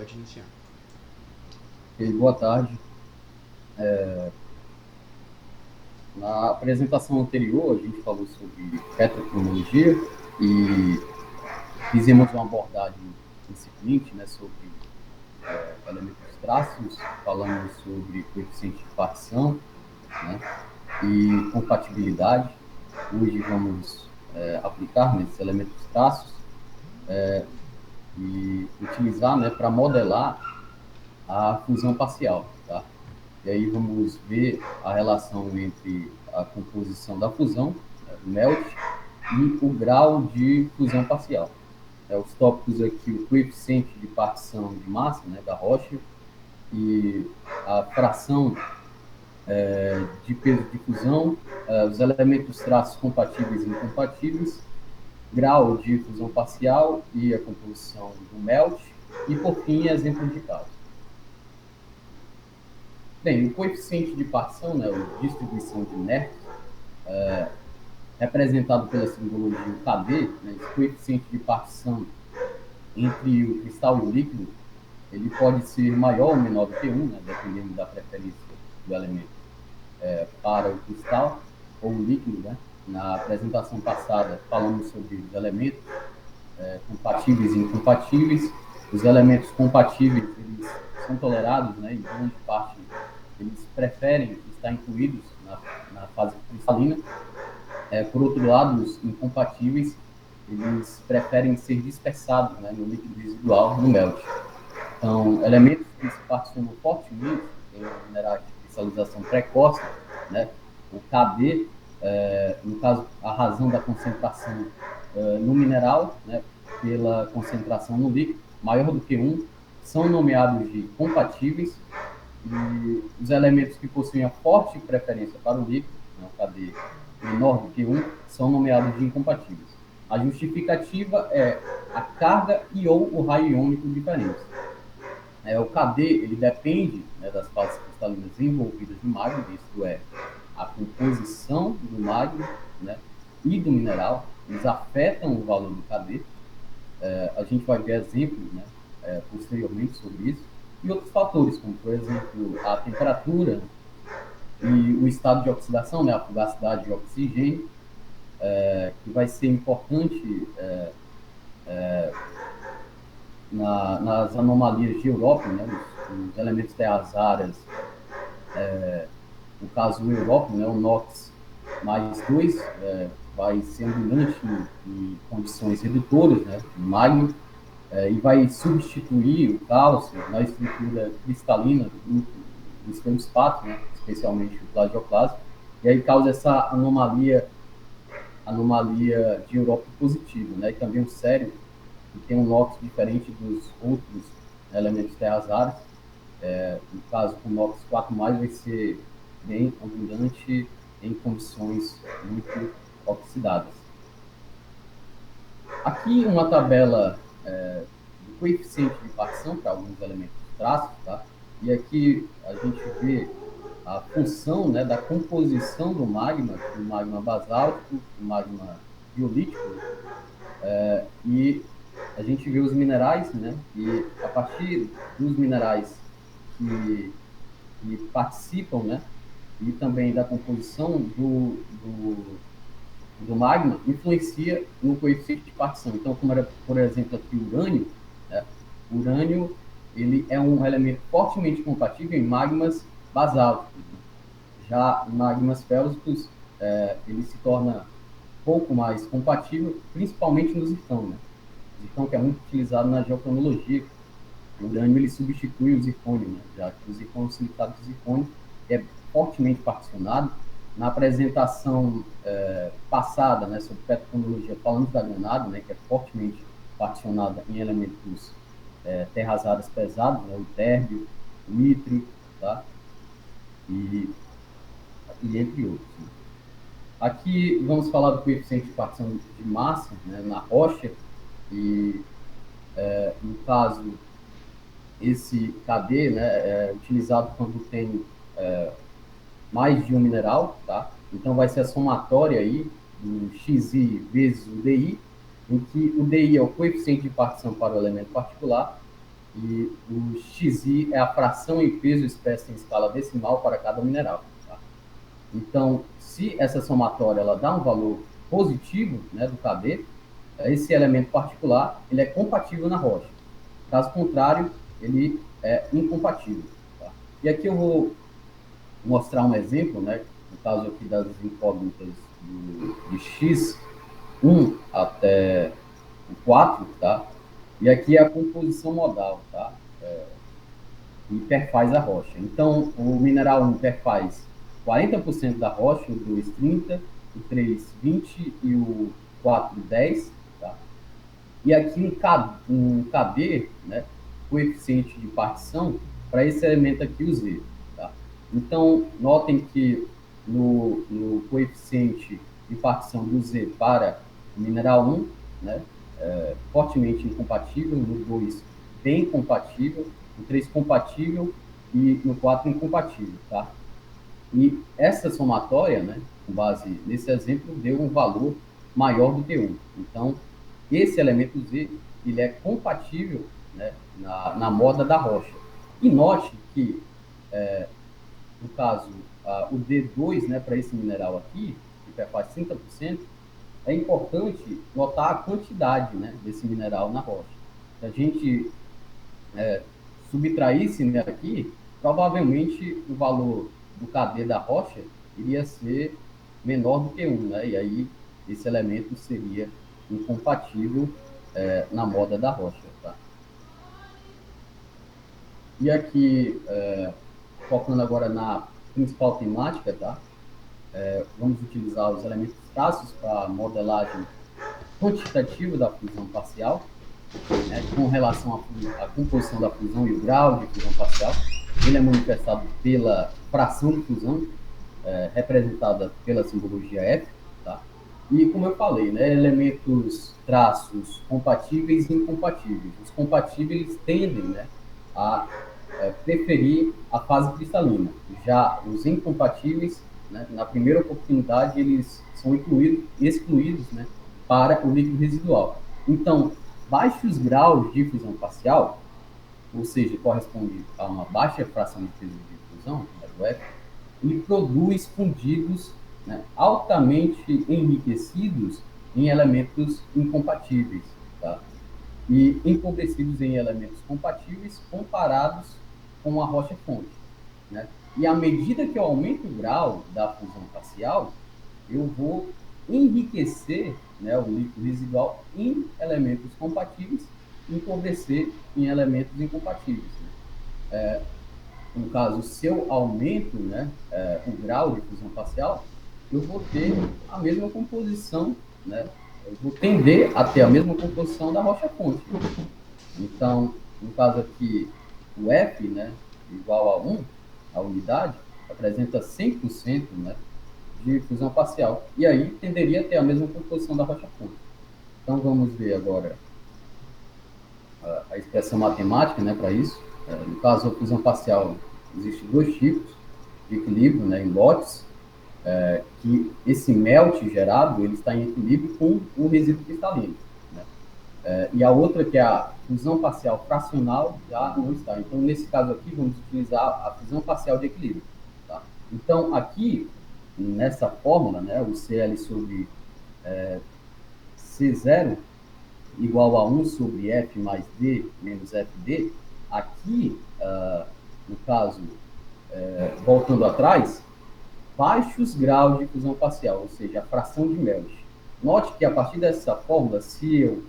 Pode iniciar. Boa tarde. Na apresentação anterior, a gente falou sobre petrotecnologia e fizemos uma abordagem incipiente, né, sobre elementos traços, falamos sobre coeficiente de partição, né, e compatibilidade. Hoje vamos aplicar nesses elementos traços e utilizar, né, para modelar a fusão parcial, tá? E aí vamos ver a relação entre a composição da fusão, né, do melt, e o grau de fusão parcial. Os tópicos aqui, o coeficiente de partição de massa, né, da rocha, e a fração de peso de fusão, os elementos traços compatíveis e incompatíveis, grau de fusão parcial e a composição do melt, e por fim, exemplos de caso. Bem, o coeficiente de partição, né, a distribuição de Merkel, representado pela simbologia KD, né, esse coeficiente de partição entre o cristal e o líquido, ele pode ser maior ou menor do que 1, né, dependendo da preferência do elemento para o cristal ou o líquido. Né? Na apresentação passada, falamos sobre os elementos compatíveis e incompatíveis. Os elementos compatíveis, eles são tolerados, né, em grande parte, eles preferem estar incluídos na fase cristalina. Por outro lado, os incompatíveis, eles preferem ser dispersados, né, no líquido residual, no melt. Então, elementos que se particionam fortemente em minerais de cristalização precoce, né, o KD, no caso, a razão da concentração no mineral, né, pela concentração no líquido, maior do que 1, são nomeados de compatíveis, e os elementos que possuem a forte preferência para o líquido, né, o KD menor do que 1, são nomeados de incompatíveis. A justificativa é a carga e ou o raio iônico diferentes. O KD, ele depende, né, das fases cristalinas envolvidas no magma, isto é, a composição do magma, né, e do mineral, eles afetam o valor do KD. A gente vai ver exemplos, né, posteriormente sobre isso, e outros fatores, como, por exemplo, a temperatura e o estado de oxidação, né, a fugacidade de oxigênio, que vai ser importante nas anomalias de Europa, né, os elementos terras raras, no caso do Europa, né, o NOx mais 2 vai ser abundante em condições redutoras, né, do magma, e vai substituir o cálcio na estrutura cristalina do feldespato, né, especialmente o plagioclasma, e aí causa essa anomalia de Europa positiva, né, e também o cérebro, que tem um NOx diferente dos outros elementos terras raras. No caso, o NOx 4+, vai ser bem abundante em condições muito oxidadas. Aqui uma tabela do coeficiente de partição para alguns elementos traços, tá? E aqui a gente vê a função, né, da composição do magma basáltico, do magma biolítico, e a gente vê os minerais, né, e a partir dos minerais que participam, né, e também da composição do magma, influencia no coeficiente de partição. Então, como era, por exemplo, aqui o urânio, né, o urânio ele é um elemento fortemente compatível em magmas basálticos. Né? Já em magmas félsicos, ele se torna pouco mais compatível, principalmente no zircão, né? O zircão que é muito utilizado na geocronologia. O urânio ele substitui o zircônio, né? Já que o zircão é um silicado de zircônio, é fortemente particionado. Na apresentação passada, né, sobre petrotecnologia, falamos da granada, né, que é fortemente particionada em elementos terras raras pesados, né, o térbio, o ítrio, tá? E entre outros. Né? Aqui vamos falar do coeficiente de partição de massa, né, na rocha, e no caso esse KD, né, é utilizado quando tem mais de um mineral, tá? Então vai ser a somatória aí do XI vezes o DI, em que o DI é o coeficiente de partição para o elemento particular e o xi é a fração em peso expressa em escala decimal para cada mineral. Tá? Então, se essa somatória ela dá um valor positivo, né, do KD, esse elemento particular ele é compatível na rocha. Caso contrário, ele é incompatível. Tá? E aqui eu vou mostrar um exemplo, né, no caso aqui das incógnitas de x1 até o 4, tá? E aqui é a composição modal, tá? E perfaz a rocha. Então, o mineral 1 perfaz 40% da rocha, o 2, 30, o 3, 20 e o 4, 10, tá? E aqui um KD, né, coeficiente de partição, para esse elemento aqui, o Z. Tá? Então, notem que no coeficiente de partição do Z para o mineral 1, né, fortemente incompatível, no 2, bem compatível, no 3, compatível e no 4, incompatível. Tá? E essa somatória, né, com base nesse exemplo, deu um valor maior do que 1. Então, esse elemento Z ele é compatível, né, na moda da rocha. E note que, no caso, o D2, né, para esse mineral aqui, que faz 30%, é importante notar a quantidade, né, desse mineral na rocha. Se a gente subtraísse, né, aqui, provavelmente o valor do KD da rocha iria ser menor do que 1, né? E aí esse elemento seria incompatível na moda da rocha. Tá? E aqui, focando agora na principal temática, tá? Vamos utilizar os elementos traços para a modelagem quantitativa da fusão parcial, né, com relação à composição da fusão e o grau de fusão parcial. Ele é manifestado pela fração de fusão, representada pela simbologia F. Tá? E, como eu falei, né, elementos traços compatíveis e incompatíveis. Os compatíveis tendem, né, a preferir a fase cristalina. Já os incompatíveis, né, na primeira oportunidade, eles são excluídos, né, para o líquido residual. Então, baixos graus de fusão parcial, ou seja, corresponde a uma baixa fração de peso de fusão, né, F, ele produz fundidos, né, altamente enriquecidos em elementos incompatíveis, tá? E empobrecidos em elementos compatíveis comparados com a rocha-fonte. Né? E à medida que eu aumento o grau da fusão parcial, eu vou enriquecer, né, o líquido residual em elementos compatíveis e empobrecer em elementos incompatíveis. Né? No caso, se eu aumento, né, o grau de fusão parcial, eu vou ter a mesma composição, né, eu vou tender a ter a mesma composição da rocha-fonte. Então, no caso aqui, o F, né, igual a 1, a unidade, apresenta 100%, né, de fusão parcial. E aí tenderia a ter a mesma composição da rocha-fonte. Então, vamos ver agora a expressão matemática, né, para isso. No caso, a fusão parcial, existem dois tipos de equilíbrio, né, em lotes, que esse melt gerado ele está em equilíbrio com o resíduo cristalino. Né? E a outra, que é a fusão parcial fracional, já não está. Então, nesse caso aqui, vamos utilizar a fusão parcial de equilíbrio. Tá? Então, aqui, nessa fórmula, né, o Cl sobre C0 igual a 1 sobre F mais D menos FD, aqui, no caso, voltando atrás, baixos graus de fusão parcial, ou seja, a fração de Melch. Note que a partir dessa fórmula, se eu,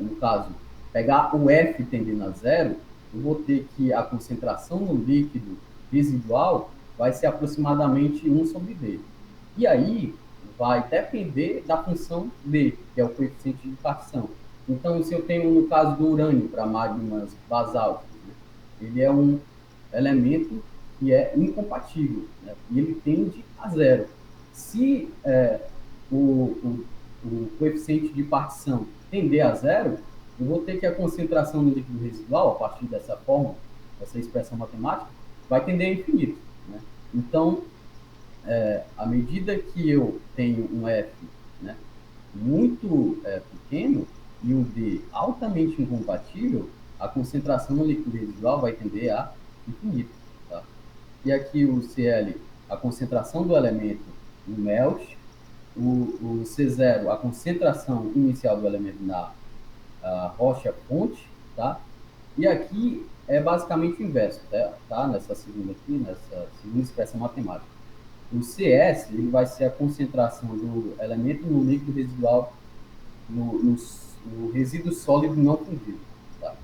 no caso, pegar o F tendendo a zero, eu vou ter que a concentração no líquido residual vai ser aproximadamente 1 sobre D. E aí vai depender da função D, que é o coeficiente de partição. Então, se eu tenho, no caso do urânio, para magmas basálticos, né, ele é um elemento que é incompatível, né, e ele tende a zero. Se o coeficiente de partição tender a zero, eu vou ter que a concentração no líquido residual, a partir dessa forma, essa expressão matemática, vai tender a infinito. Né? Então, à medida que eu tenho um F, né, muito pequeno e um D altamente incompatível, a concentração no líquido residual vai tender a infinito. Tá? E aqui o Cl, a concentração do elemento no melt, o C0, a concentração inicial do elemento na rocha fonte, tá? E aqui é basicamente o inverso, tá? Nessa segunda expressão matemática. O CS ele vai ser a concentração do elemento no líquido residual, no resíduo sólido não fundido. Tá?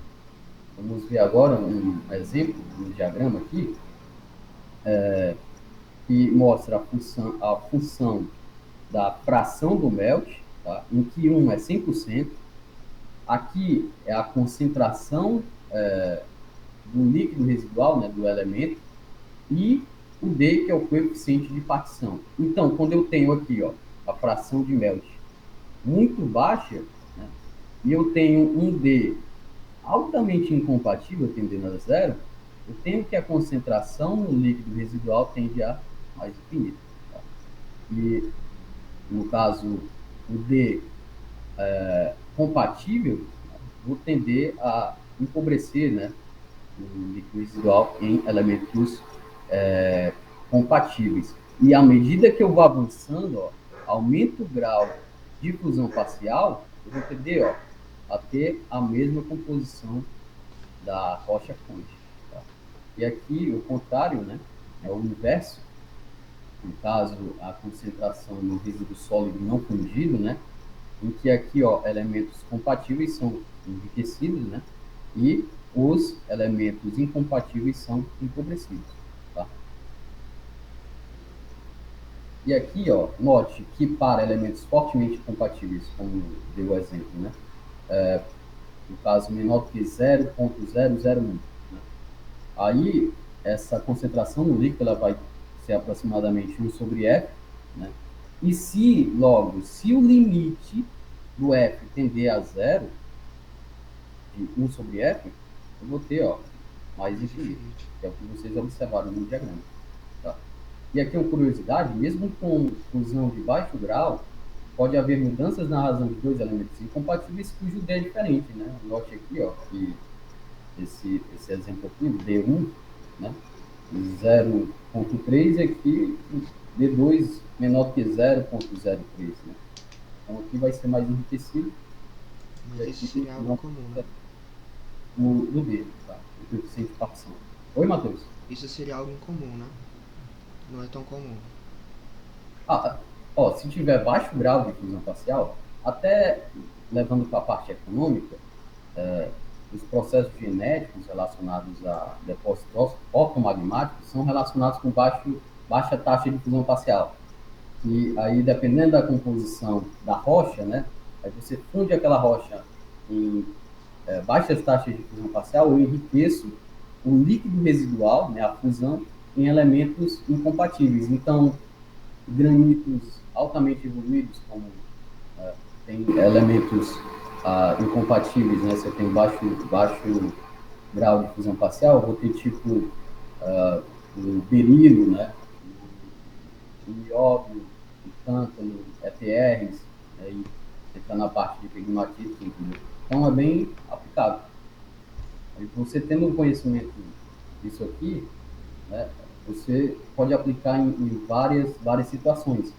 Vamos ver agora um exemplo, um diagrama aqui, que mostra a função da fração do melt, tá? Em que 1 é 100%. Aqui é a concentração do líquido residual, né, do elemento, e o D, que é o coeficiente de partição. Então, quando eu tenho aqui a fração de melt muito baixa, né, e eu tenho um D altamente incompatível, tendendo a zero, eu tenho que a concentração no líquido residual tende a mais infinito. Tá? E, no caso, o D compatível, vou tender a empobrecer, né, o líquido residual em elementos compatíveis. E à medida que eu vou avançando, aumenta o grau de fusão parcial, eu vou tender a ter a mesma composição da rocha fonte. Tá? E aqui o contrário, né, é o inverso. No caso, a concentração no resíduo sólido não fundido, né, em que aqui elementos compatíveis são enriquecidos, né, e os elementos incompatíveis são empobrecidos. Tá? E aqui, note que para elementos fortemente compatíveis, como deu o exemplo, né, no caso menor do que 0,001, né, aí essa concentração no líquido ela vai ser aproximadamente 1 sobre F, né, e se o limite do F tender a zero, de 1 sobre F, eu vou ter mais infinito, que é o que vocês observaram no diagrama. Tá? E aqui uma curiosidade, mesmo com fusão de baixo grau, pode haver mudanças na razão de dois elementos incompatíveis cujo D é diferente. Né? Note aqui que esse exemplo aqui, o D1, né? 0,3 e aqui D2 menor que 0,03. Né? Então aqui vai ser mais enriquecido. Mas isso seria algo comum, né? No D, tá? O coeficiente de partição. Oi, Matheus. Isso seria algo incomum, né? Não é tão comum. Se tiver baixo grau de fusão parcial, até levando para a parte econômica, os processos genéticos relacionados a depósitos ortomagmáticos são relacionados com baixa taxa de fusão parcial. E aí, dependendo da composição da rocha, né, aí você funde aquela rocha em baixas taxas de fusão parcial, eu enriqueço o líquido residual, né, a fusão, em elementos incompatíveis. Então, granitos altamente evoluídos, como tem elementos incompatíveis, né? Se eu tenho baixo grau de fusão parcial, eu vou ter tipo o berilo, né? O nióbio, o cântano, ETRs, né? E entra na parte de pegmatite, entendeu? Então é bem aplicável. Então, você tendo um conhecimento disso aqui, né, você pode aplicar em várias situações,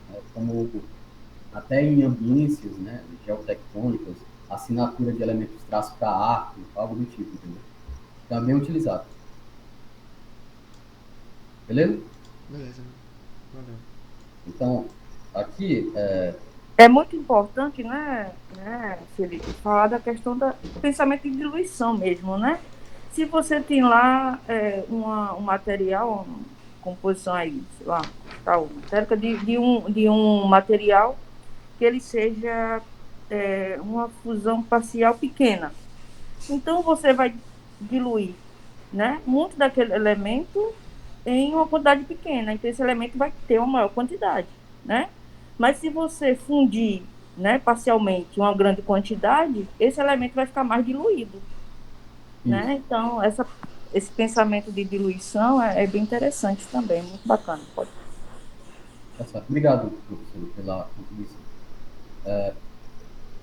né, como até em ambiências, né, geotectônicas, assinatura de elementos traço para arco, algo do tipo, entendeu? Também utilizado. Beleza? Beleza. Valeu. Então, aqui É muito importante, né, Felipe, falar da questão do pensamento de diluição mesmo, né? Se você tem lá um material, uma composição aí, sei lá, tal, térmica de um material que ele seja uma fusão parcial pequena. Então, você vai diluir, né, muito daquele elemento em uma quantidade pequena. Então, esse elemento vai ter uma maior quantidade, né? Mas se você fundir, né, parcialmente uma grande quantidade, esse elemento vai ficar mais diluído, né? Então, esse pensamento de diluição é bem interessante também, muito bacana. Pode. Tá certo. Obrigado, professor, pela contribuição.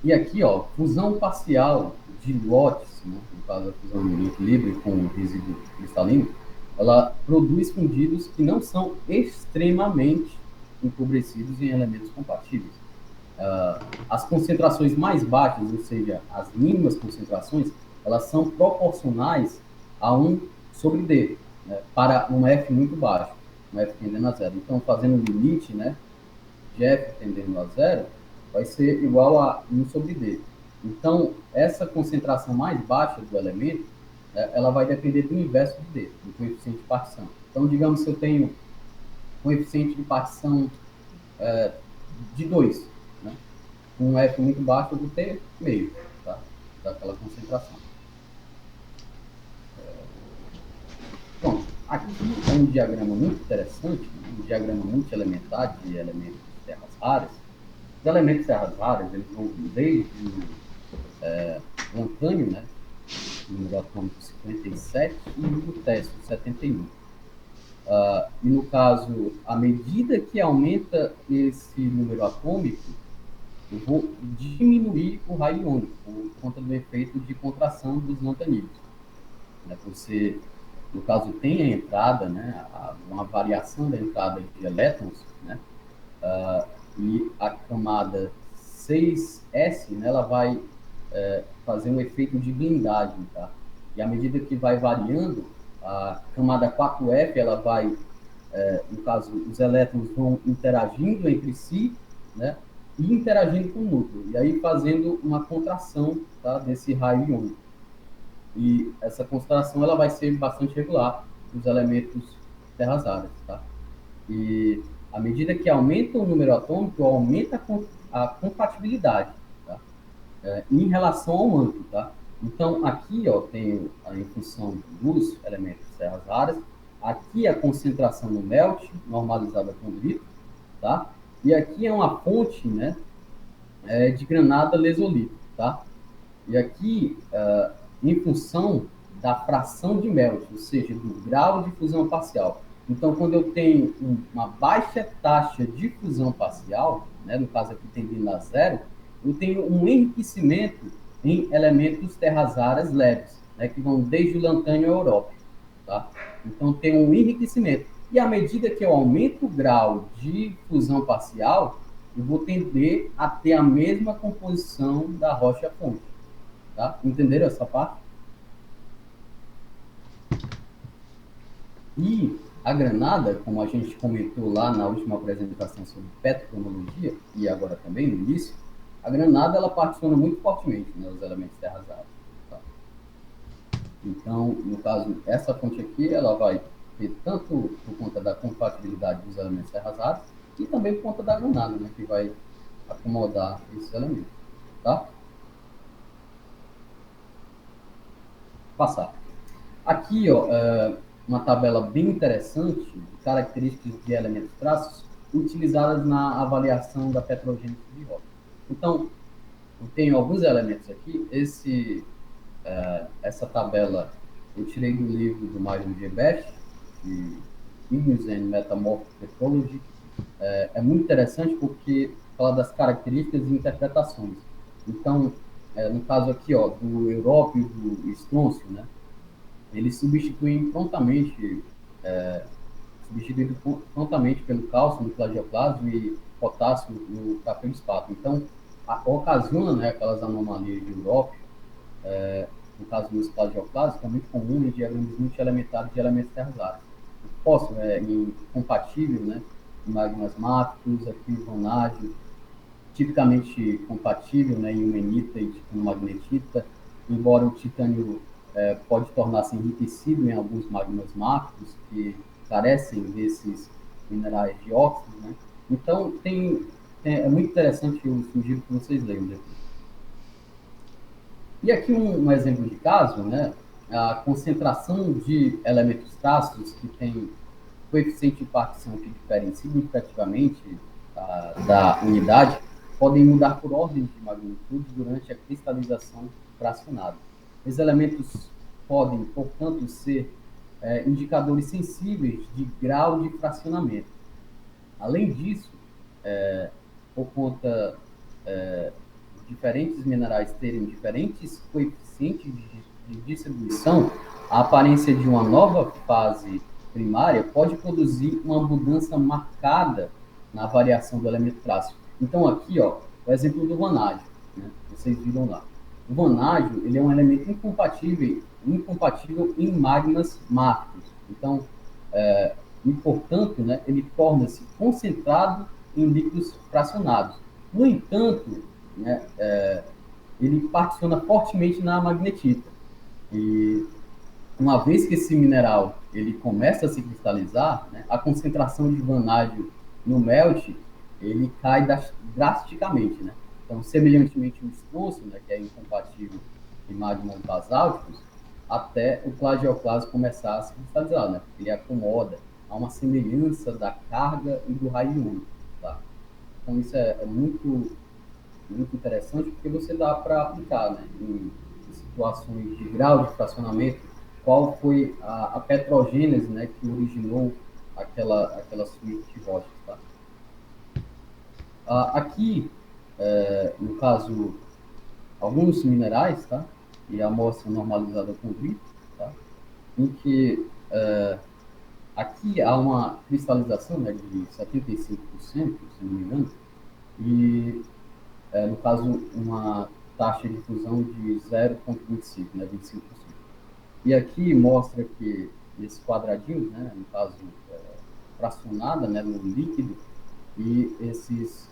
E aqui, ó, fusão parcial de lotes, né, no caso da fusão em equilíbrio com o resíduo cristalino, ela produz fundidos que não são extremamente empobrecidos em elementos compatíveis. As concentrações mais baixas, ou seja, as mínimas concentrações, elas são proporcionais a 1/D, né, para um F muito baixo, um F tendendo a zero. Então, fazendo um limite, né, de F tendendo a zero, vai ser igual a 1/D. Então, essa concentração mais baixa do elemento, ela vai depender do inverso de D, do coeficiente de partição. Então, digamos que eu tenho coeficiente de partição de 2, né? Um F muito baixo, eu vou ter meio, tá? Daquela concentração. Bom, aqui é um diagrama muito interessante, um diagrama multielementar de elementos de terras raras. Os elementos de terras raras, eles vão desde o lantânio, né, número atômico 57, e o lutésio 71. E no caso, à medida que aumenta esse número atômico, eu vou diminuir o raio iônico por conta do efeito de contração dos lantanídeos. Você, no caso, tem a entrada, né, uma variação da entrada de elétrons, né, e a camada 6S, né, ela vai fazer um efeito de blindagem, tá? E à medida que vai variando, a camada 4F, ela vai, no caso, os elétrons vão interagindo entre si, né, e interagindo com o núcleo, e aí fazendo uma contração, tá, desse raio iônico. E essa concentração ela vai ser bastante regular nos elementos terras raras, tá? E à medida que aumenta o número atômico, aumenta a compatibilidade, tá? Em relação ao manto, tá? Então, aqui, ó, tem em função dos elementos terras raras, aqui a concentração no melt, normalizada com grito, tá? E aqui é uma fonte, né, de granada lesolito, tá? E aqui, em função da fração de melt, ou seja, do grau de fusão parcial. Então, quando eu tenho uma baixa taxa de fusão parcial, né, no caso aqui tendendo a zero, eu tenho um enriquecimento em elementos terras raras leves, né, que vão desde o lantânio ao európio, tá? Então, tem um enriquecimento. E à medida que eu aumento o grau de fusão parcial, eu vou tender a ter a mesma composição da rocha-fonte. Tá? Entenderam essa parte? E a granada, como a gente comentou lá na última apresentação sobre petrocronologia, e agora também no início, a granada ela particiona muito fortemente, né, os elementos terras raras. Tá? Então, no caso, essa fonte aqui, ela vai ter tanto por conta da compatibilidade dos elementos terras raras, e também por conta da granada, né, que vai acomodar esses elementos. Tá? Passar. Aqui, ó, uma tabela bem interessante de características de elementos traços utilizadas na avaliação da petrogênese de rocha. Então, eu tenho alguns elementos aqui. Essa tabela eu tirei do livro do Myron G. Best, de Igneous and Metamorphic Petrology. É muito interessante porque fala das características e interpretações. Então, no caso aqui, ó, do európio e do estrôncio, né, eles substituem prontamente pelo cálcio no plagioclasmo e potássio no feldespato. Então, ocasiona, né, aquelas anomalias de európio, no caso dos plagioclasmos, que é muito comum em diagramas multielementares de elementos terras raras. Fósforo é incompatível, né, em magmas máficos, aqui o vanádio, tipicamente compatível, né, em ilmenita e magnetita, embora o titânio pode tornar-se enriquecido em alguns magmas máficos que carecem desses minerais de óxido, né? Então, é muito interessante, eu sugiro que vocês leiam depois. E aqui um exemplo de caso, né? A concentração de elementos traços que tem coeficiente de partição que diferem significativamente da unidade podem mudar por ordem de magnitude durante a cristalização fracionada. Esses elementos podem, portanto, ser indicadores sensíveis de grau de fracionamento. Além disso, por conta diferentes minerais terem diferentes coeficientes de distribuição, a aparência de uma nova fase primária pode produzir uma mudança marcada na variação do elemento traço. Então, aqui, ó, o exemplo do vanádio, né? Vocês viram lá. O vanádio, ele é um elemento incompatível em magmas mártires. Então, e, portanto, né, ele torna-se concentrado em líquidos fracionados. No entanto, né, ele particiona fortemente na magnetita. E uma vez que esse mineral ele começa a se cristalizar, né, a concentração de vanádio no melt ele cai drasticamente, né? Então, semelhantemente ao estronço, né, que é incompatível em magmas basálticos, até o plagioclasto começar a se cristalizar, né? Ele acomoda a uma semelhança da carga e do raio iônico, tá? Então, isso é muito interessante, porque você dá para aplicar, né, em situações de grau de fracionamento, qual foi a petrogênese, né, que originou aquela suíte de rochas, tá? Aqui, no caso, alguns minerais, tá? E a amostra normalizada com grito, tá? Em que aqui há uma cristalização, né, de 75%, se não me engano, e no caso, uma taxa de fusão de 0,25, né, 25%. E aqui mostra que esse quadradinho, né, no caso, fracionada, né, no líquido, e esses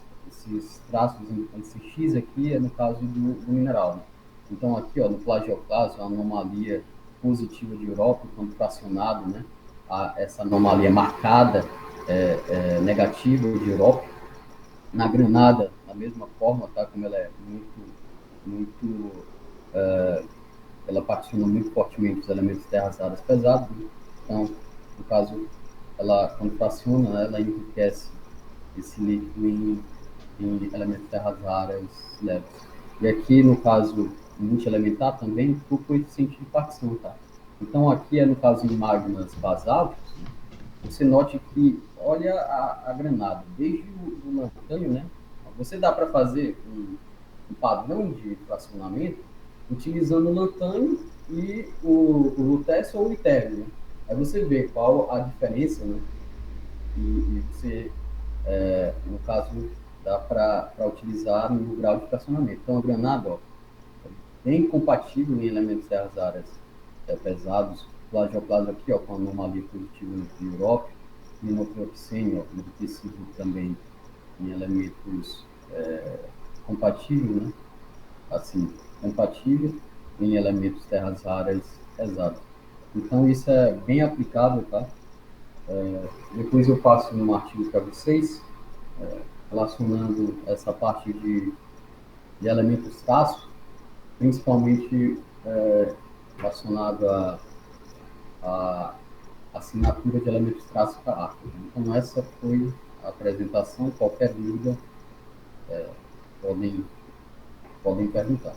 traços, esse X aqui é no caso do mineral, né? Então aqui, ó, no plagioclasto, a anomalia positiva de Europa, quando fracionado, né, essa anomalia marcada negativa de Europa. Na granada, da mesma forma, tá? Como ela é ela particiona muito fortemente dos elementos terras raras pesados, né? Então, no caso, ela, quando fraciona, né, ela enriquece esse líquido em elementos terras raras leves. E aqui, no caso multielementar, também, por coeficiente de partição, tá? Então, aqui no caso em magmas basálticos, né, você note que, olha a granada, desde o lantânio, né? Você dá para fazer um padrão de fracionamento utilizando o lantânio e o lutécio ou o itéreo, né? Aí você vê qual a diferença, né? E você, no caso, dá para utilizar no grau de fracionamento. Então, a granada, ó, é bem compatível em elementos terras raras pesados. Plagioclasto aqui, ó, com anomalia positiva de Europa, minocleoxênio, ó, tecido também em elementos compatíveis, né? Assim, compatível em elementos terras raras pesados. Então, isso é bem aplicável, tá? Depois eu passo um artigo para vocês, relacionando essa parte de elementos traços, principalmente relacionado a assinatura de elementos traços para arco. Então, essa foi a apresentação. Qualquer dúvida, podem perguntar.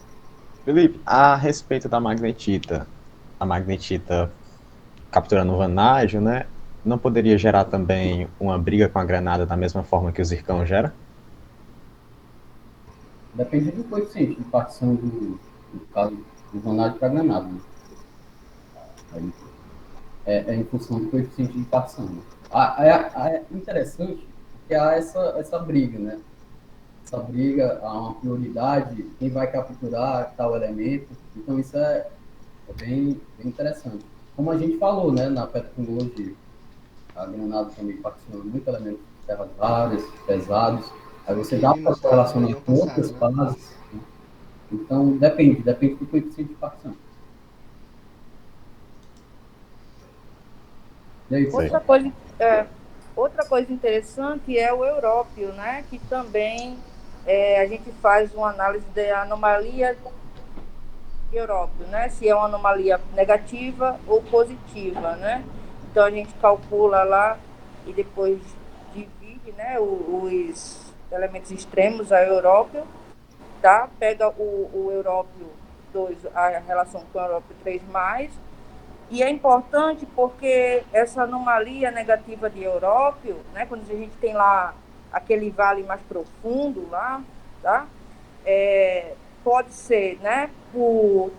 Felipe, a respeito da magnetita, a magnetita capturando o vanádio, né? Não poderia gerar também uma briga com a granada da mesma forma que o zircão gera? Depende do coeficiente de partição do caso do vanádio para a granada, né? Aí, em função do coeficiente de partição, né? É interessante que há essa briga, né? Essa briga, há uma prioridade, quem vai capturar tal elemento. Então, isso é bem interessante. Como a gente falou, né, na petrotecnologia, a granada também participa muito elementos de terras raras, pesados. Aí você dá para relacionar com outras fases. Né? Então, depende do coeficiente de partição. E aí, outra coisa interessante é o európio, né? Que também a gente faz uma análise da anomalia de európio, né? Se é uma anomalia negativa ou positiva, né? Então a gente calcula lá e depois divide, né, os elementos extremos a európio, tá? Pega o európio 2, a relação com o európio 3+, e é importante porque essa anomalia negativa de európio, né, quando a gente tem lá aquele vale mais profundo lá, tá? pode ser, né,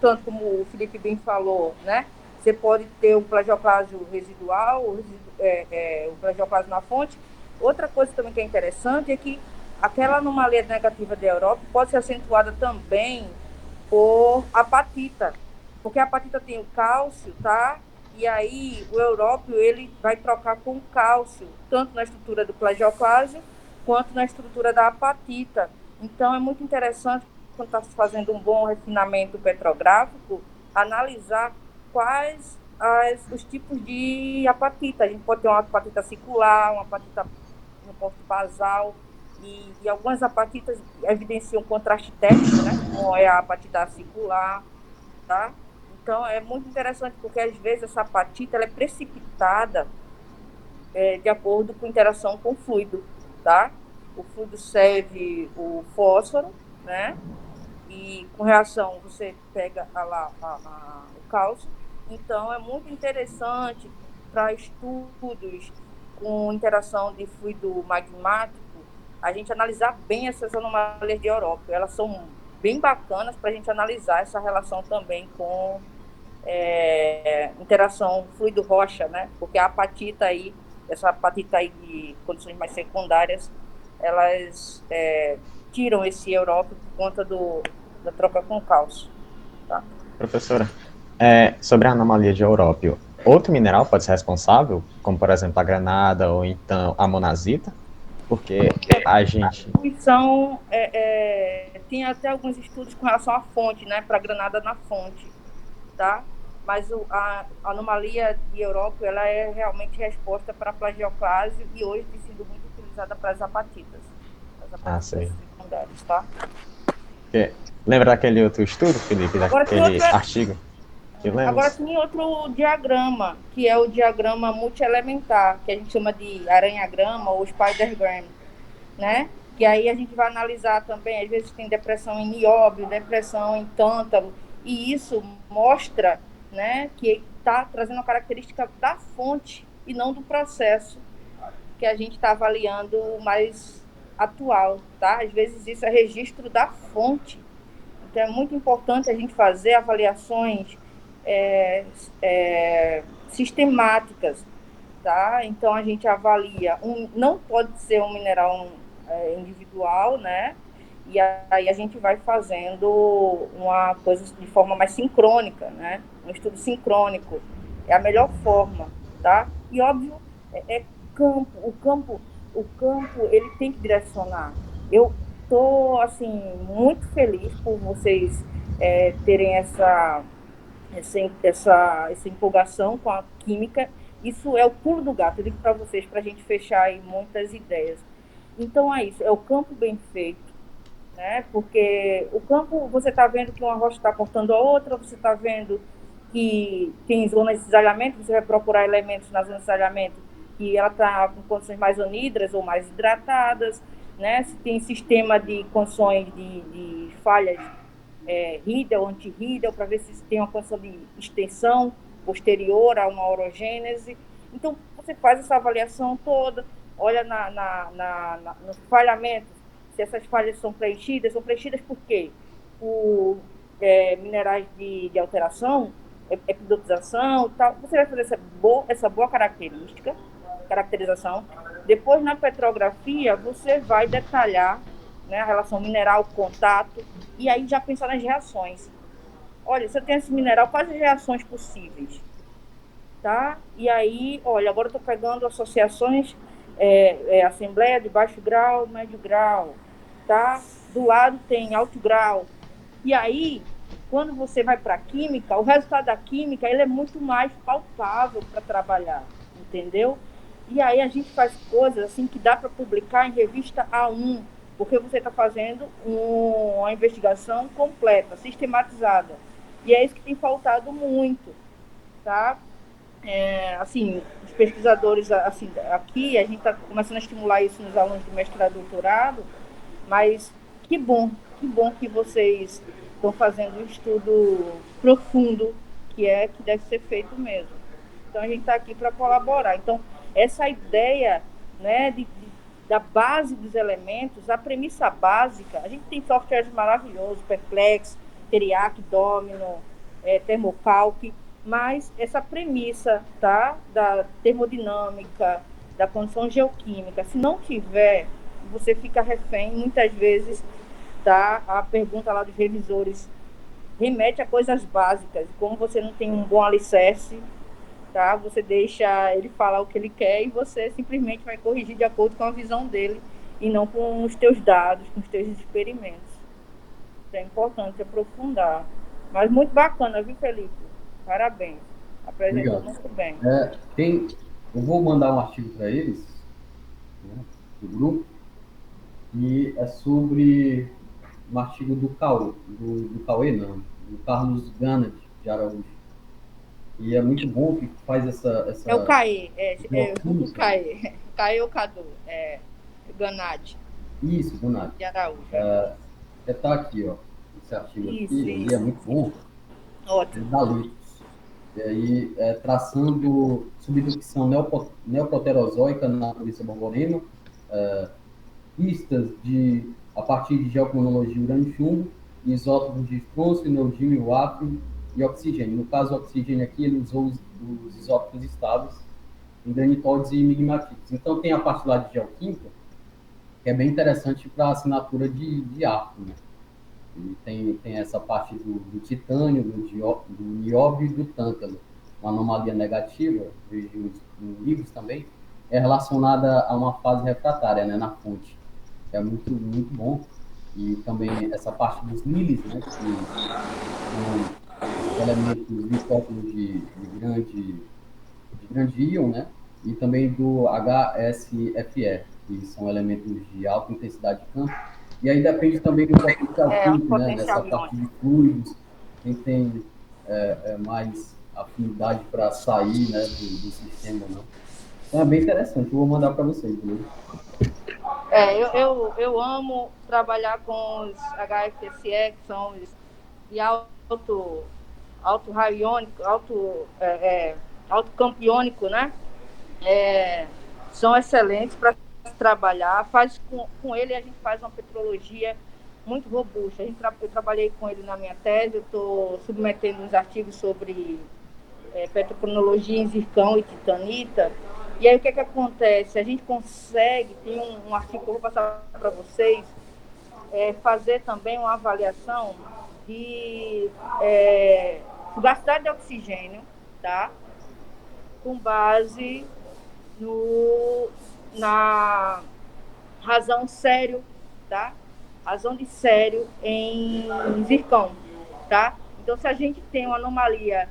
tanto como o Felipe bem falou, né, você pode ter um plagioclásio residual, o plagioclásio na fonte. Outra coisa também que é interessante é que aquela anomalia negativa da Europa pode ser acentuada também por apatita, porque a apatita tem o cálcio, tá? E aí o európio ele vai trocar com o cálcio, tanto na estrutura do plagioclásio quanto na estrutura da apatita. Então é muito interessante, quando está se fazendo um bom refinamento petrográfico, analisar quais os tipos de apatita. A gente pode ter uma apatita circular, uma apatita no porto basal, e algumas apatitas evidenciam contraste térmico, né? Como é a apatita circular, tá? Então, é muito interessante, porque às vezes essa apatita ela é precipitada de acordo com interação com o fluido, tá? O fluido serve o fósforo, né? E com reação você pega o cálcio. Então, é muito interessante para estudos com interação de fluido magmático, a gente analisar bem essas anomalias de európio. Elas são bem bacanas para a gente analisar essa relação também com interação fluido-rocha, né? Porque a apatita aí, essa apatita aí de condições mais secundárias, elas tiram esse európio por conta da troca com cálcio. Tá? Professora, sobre a anomalia de európio, outro mineral pode ser responsável, como por exemplo a granada ou então a monazita? Porque a gente... Tem até alguns estudos com relação à fonte, né? Para granada na fonte, tá? Mas a anomalia de európio, ela é realmente resposta para plagioclásio e hoje tem sido muito utilizada para as apatitas. Secundárias, tá? Lembra daquele outro estudo, Felipe, daquele artigo? Agora tem outro diagrama, que é o diagrama multielementar, que a gente chama de aranhagrama ou spidergram, né? Que aí a gente vai analisar também, às vezes tem depressão em nióbio, depressão em tântalo, e isso mostra, né, que está trazendo uma característica da fonte e não do processo que a gente está avaliando mais atual, tá? Às vezes isso é registro da fonte. Então é muito importante a gente fazer avaliações sistemáticas, tá? Então a gente avalia, não pode ser um mineral individual, né? E aí a gente vai fazendo uma coisa de forma mais sincrônica, né? Um estudo sincrônico é a melhor forma, tá? E óbvio, o campo ele tem que direcionar. Eu tô assim muito feliz por vocês terem essa empolgação com a química. Isso é o pulo do gato, eu digo para vocês, para a gente fechar aí muitas ideias. Então é isso, é o campo bem feito, né? Porque o campo, você está vendo que uma rocha está cortando a outra, você está vendo que tem zonas de cisalhamento, você vai procurar elementos na zona de cisalhamento que ela está com condições mais anidras ou mais hidratadas, né? Se tem sistema de condições de falhas Riedel, anti-Riedel, para ver se tem uma condição de extensão posterior a uma orogênese. Então, você faz essa avaliação toda, olha nos falhamentos, se essas falhas são preenchidas por quê? Por minerais de alteração, epidotização e tal. Você vai fazer essa boa caracterização. Depois, na petrografia, você vai detalhar, né, a relação mineral-contato, e aí já pensar nas reações. Olha, se eu tenho esse mineral, quais as reações possíveis? Tá? E aí, olha, agora eu estou pegando associações, assembleia de baixo grau, médio grau, tá? Do lado tem alto grau. E aí, quando você vai para a química, o resultado da química ele é muito mais palpável para trabalhar, entendeu? E aí a gente faz coisas assim que dá para publicar em revista A1, porque você está fazendo uma investigação completa, sistematizada. E é isso que tem faltado muito, tá? Assim, os pesquisadores, assim, aqui, a gente está começando a estimular isso nos alunos de mestrado e doutorado, mas que bom que vocês estão fazendo um estudo profundo, que deve ser feito mesmo. Então, a gente está aqui para colaborar. Então, essa ideia, né, de da base dos elementos, a premissa básica, a gente tem softwares maravilhosos, Perplex, Teriac, Domino, Thermocalc, mas essa premissa, tá, da termodinâmica, da condição geoquímica, se não tiver, você fica refém, muitas vezes, tá, a pergunta lá dos revisores remete a coisas básicas, como você não tem um bom alicerce, tá, você deixa ele falar o que ele quer e você simplesmente vai corrigir de acordo com a visão dele e não com os teus dados, com os teus experimentos. É importante aprofundar. Mas muito bacana, viu, Felipe? Parabéns. Apresentou Obrigado. muito bem. Eu vou mandar um artigo para eles, né, do grupo, e é sobre um artigo do Cauê, não, do Carlos Gannett de Araújo. E é muito bom que faz essa É o CAE, geoquímica. o CAE. CAE ou Cadu? Gannett Isso, Gannett. de Araújo. Tá aqui, ó, esse artigo Isso, aqui, ele isso. é muito bom. Ótimo. Da Litos. E aí, traçando subducção neoproterozoica na natureza borborema, pistas a partir de geocronologia urânio-chumbo, isótopos de estrôncio, neodímio, uráfio e oxigênio. No caso, o oxigênio aqui, ele usou os isótopos estáveis em granitóides e migmatites. Então, tem a parte lá de geoquímica, que é bem interessante para a assinatura de arco, né? E tem essa parte do titânio, do nióbio e do tântalo, uma anomalia negativa, vejo em livros também, é relacionada a uma fase refratária, né, na fonte. É muito, muito bom. E também essa parte dos nílis, né, que são elementos listófilos de grande íon, né, e também do HSFE, que são elementos de alta intensidade de campo. E aí depende também do potencial químico, né, nessa parte de fluidos, quem tem mais afinidade para sair, né, do sistema, não. Então é bem interessante, eu vou mandar para vocês, entendeu? Eu amo trabalhar com os HFSE, que são os de alto raio iônico, alto campo iônico, né? São excelentes para trabalhar. Com ele a gente faz uma petrologia muito robusta. Eu trabalhei com ele na minha tese, eu estou submetendo uns artigos sobre petrocronologia em zircão e titanita. E aí o que acontece? A gente consegue, tem um artigo que eu vou passar para vocês, fazer também uma avaliação de fugacidade de oxigênio, tá? Com base na razão sério, tá? Razão de sério em zircão, tá? Então, se a gente tem uma anomalia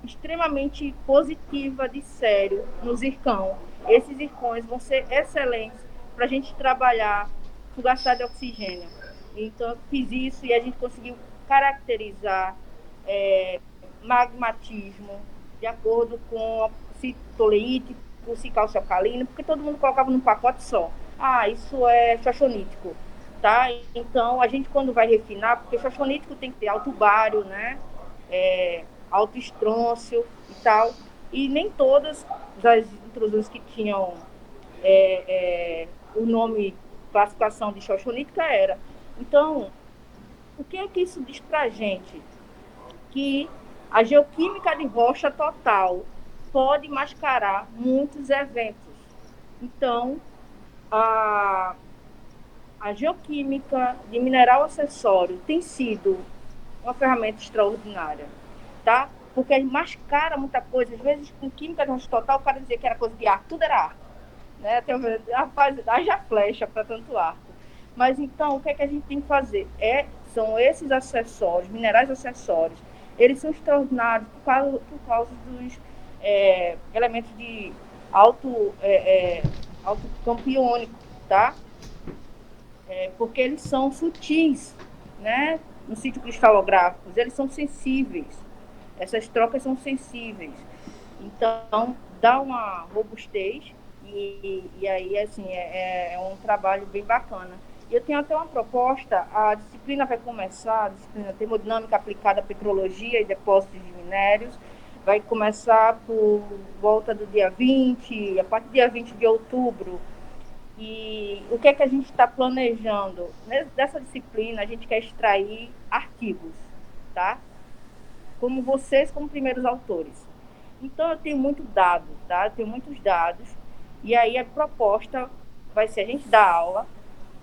extremamente positiva de sério no zircão, esses zircões vão ser excelentes para a gente trabalhar fugacidade de oxigênio. Então, eu fiz isso e a gente conseguiu caracterizar magmatismo de acordo com citoleítico, cálcio alcalino, porque todo mundo colocava num pacote só. Isso é xoxonítico, tá? Então, a gente quando vai refinar, porque xoxonítico tem que ter alto bário, né? Alto estrôncio e tal, e nem todas as intrusões que tinham o nome, classificação de xoxonítica era. Então, o que é que isso diz pra gente? Que a geoquímica de rocha total pode mascarar muitos eventos. Então, a geoquímica de mineral acessório tem sido uma ferramenta extraordinária, tá? Porque mascara muita coisa. Às vezes, com química de rocha total, o cara dizia que era coisa de arco, tudo era arco, né? Haja flecha para tanto arco. Mas então, o que é que a gente tem que fazer? São esses acessórios, minerais acessórios, eles são extraordinários por causa dos elementos de alto campo iônico, tá? Porque eles são sutis, né? No sítio cristalográficos, eles são sensíveis. Essas trocas são sensíveis. Então, dá uma robustez e aí, assim, é um trabalho bem bacana. E eu tenho até uma proposta, a disciplina vai começar, a disciplina termodinâmica aplicada à petrologia e depósitos de minérios, vai começar por volta do dia 20, a partir do dia 20 de outubro, E o que é que a gente está planejando? Dessa disciplina, a gente quer extrair artigos, tá? Como vocês, como primeiros autores. Então, eu tenho muito dado, tá? Eu tenho muitos dados. E aí, a proposta vai ser a gente dar aula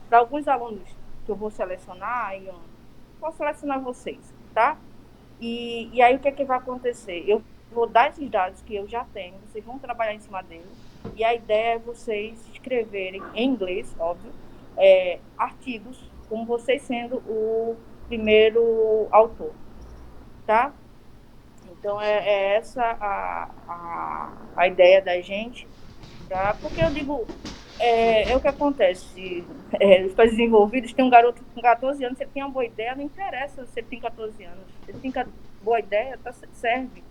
para alguns alunos que eu vou selecionar. Eu vou selecionar vocês, tá? E aí, o que é que vai acontecer? Eu vou dar esses dados que eu já tenho, vocês vão trabalhar em cima deles. E a ideia é vocês escreverem, em inglês, óbvio, artigos, como vocês sendo o primeiro autor, tá? Então, é essa a ideia da gente, tá? Porque eu digo, é o que acontece. Os países desenvolvidos, tem um garoto com 14 anos, se ele tem uma boa ideia, não interessa se ele tem 14 anos. Se ele tem boa ideia, serve,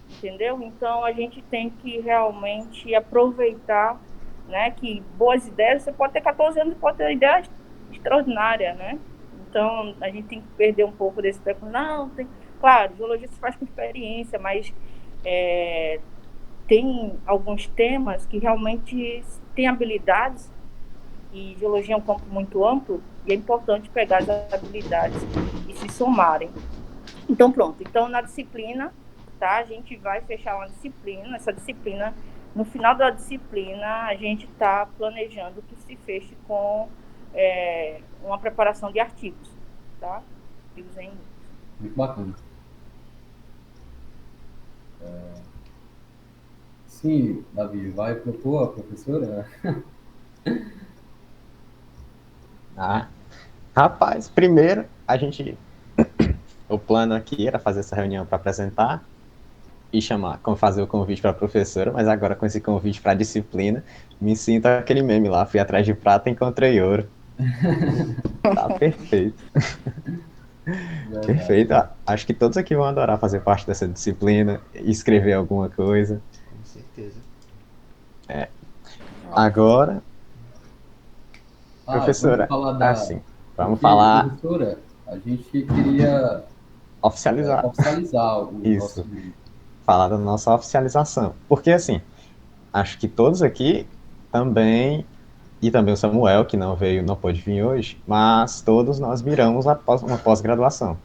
entendeu? Então, a gente tem que realmente aproveitar, né, que boas ideias, você pode ter 14 anos e pode ter ideia extraordinária, né? Então, a gente tem que perder um pouco desse preconceito. Não, tem... Claro, geologia se faz com experiência, mas tem alguns temas que realmente têm habilidades, e geologia é um campo muito amplo, e é importante pegar as habilidades e se somarem. Então, pronto. Então, na disciplina, tá? A gente vai fechar uma disciplina. Essa disciplina, no final da disciplina, a gente está planejando que se feche com uma preparação de artigos, tá? Artigos em inglês. Muito bacana. Sim, Davi, vai propor a professora? Rapaz, primeiro o plano aqui era fazer essa reunião para apresentar e fazer o convite para a professora, mas agora com esse convite para a disciplina, me sinto aquele meme lá, fui atrás de prata e encontrei ouro. Tá perfeito. Perfeito. Acho que todos aqui vão adorar fazer parte dessa disciplina, escrever alguma coisa. Com certeza. Agora, professora, vamos falar. Professora, a gente queria oficializar o isso. nosso... Falar da nossa oficialização. Porque, assim, acho que todos aqui também, e também o Samuel, que não pôde vir hoje, mas todos nós miramos uma pós-graduação.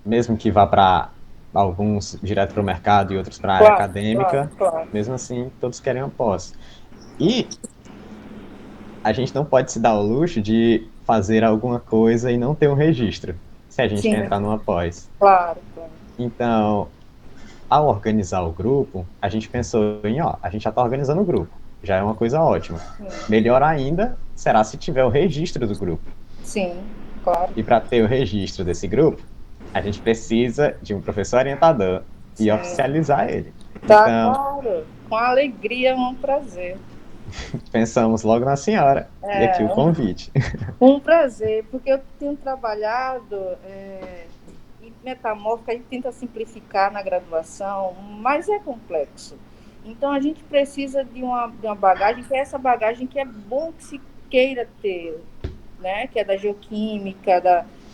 Mesmo que vá para alguns direto para o mercado e outros para a área acadêmica, claro. Mesmo assim, todos querem uma pós. E a gente não pode se dar o luxo de fazer alguma coisa e não ter um registro, se a gente quer entrar numa pós. Claro. Então, ao organizar o grupo, a gente pensou a gente já está organizando o grupo, já é uma coisa ótima. Sim. Melhor ainda será se tiver o registro do grupo. Sim, claro. E para ter o registro desse grupo, a gente precisa de um professor orientador e oficializar ele. Tá, então, claro. Com alegria, um prazer. Pensamos logo na senhora. E aqui o convite. Um prazer, porque eu tenho trabalhado em metamórfica, a gente tenta simplificar na graduação, mas é complexo. Então, a gente precisa de uma bagagem, que é essa bagagem que é bom que se queira ter, né? Que é da geoquímica,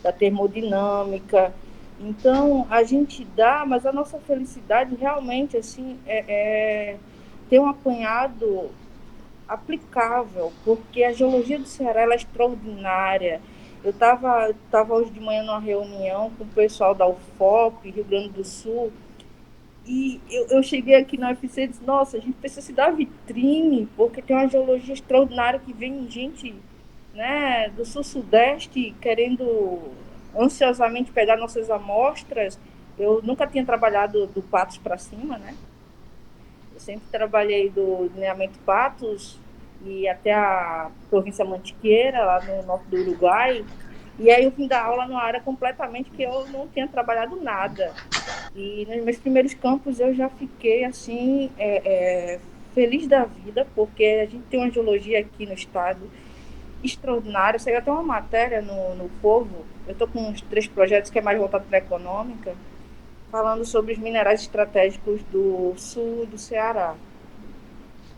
da termodinâmica. Então, a gente dá, mas a nossa felicidade realmente assim, é ter um apanhado aplicável, porque a geologia do Ceará ela é extraordinária. Eu estava hoje de manhã numa reunião com o pessoal da UFOP, Rio Grande do Sul, e eu cheguei aqui na UFC e disse, nossa, a gente precisa se dar vitrine, porque tem uma geologia extraordinária que vem gente, né, do sul-sudeste querendo ansiosamente pegar nossas amostras. Eu nunca tinha trabalhado do Patos para cima, né? Eu sempre trabalhei do lineamento Patos e até a província Mantiqueira, lá no norte do Uruguai. E aí eu vim dar aula numa área completamente que eu não tinha trabalhado nada. E nos meus primeiros campos eu já fiquei assim, feliz da vida, porque a gente tem uma geologia aqui no estado extraordinária. Saiu até uma matéria no Povo. Eu estou com uns 3 projetos que é mais voltado para a econômica, falando sobre os minerais estratégicos do sul do Ceará.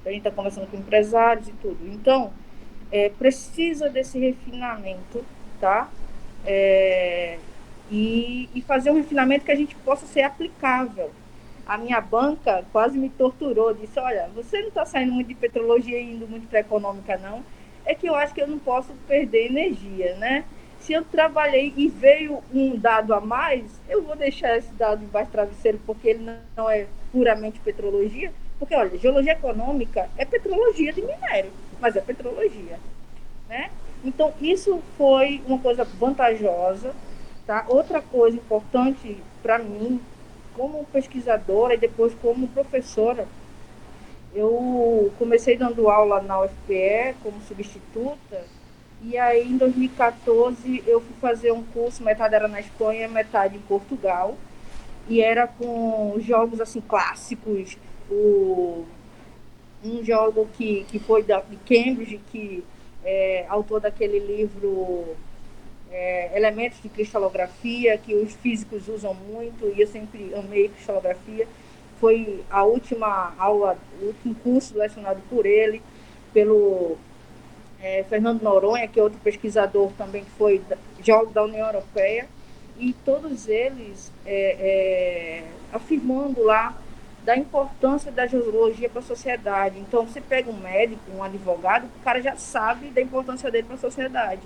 A gente está conversando com empresários e tudo. Então, precisa desse refinamento, tá? E fazer um refinamento que a gente possa ser aplicável. a minha banca quase me torturou, disse, olha, você não está saindo muito de petrologia e indo muito para econômica, não. É que eu acho que eu não posso perder energia, né? Se eu trabalhei e veio um dado a mais, eu vou deixar esse dado embaixo do travesseiro, porque ele não é puramente petrologia. Porque, olha, geologia econômica é petrologia de minério, mas é petrologia, né? Então, isso foi uma coisa vantajosa, tá? Outra coisa importante para mim, como pesquisadora e depois como professora, eu comecei dando aula na UFPE como substituta, e aí em 2014 eu fui fazer um curso, metade era na Espanha, metade em Portugal, e era com jogos assim clássicos, um jogo que foi de Cambridge, que é autor daquele livro Elementos de Cristalografia, que os físicos usam muito, e eu sempre amei cristalografia. Foi a última aula, o último curso lecionado por ele, pelo Fernando Noronha, que é outro pesquisador também, que foi geólogo da União Europeia, e todos eles afirmando lá da importância da geologia para a sociedade. Então, você pega um médico, um advogado, o cara já sabe da importância dele para a sociedade.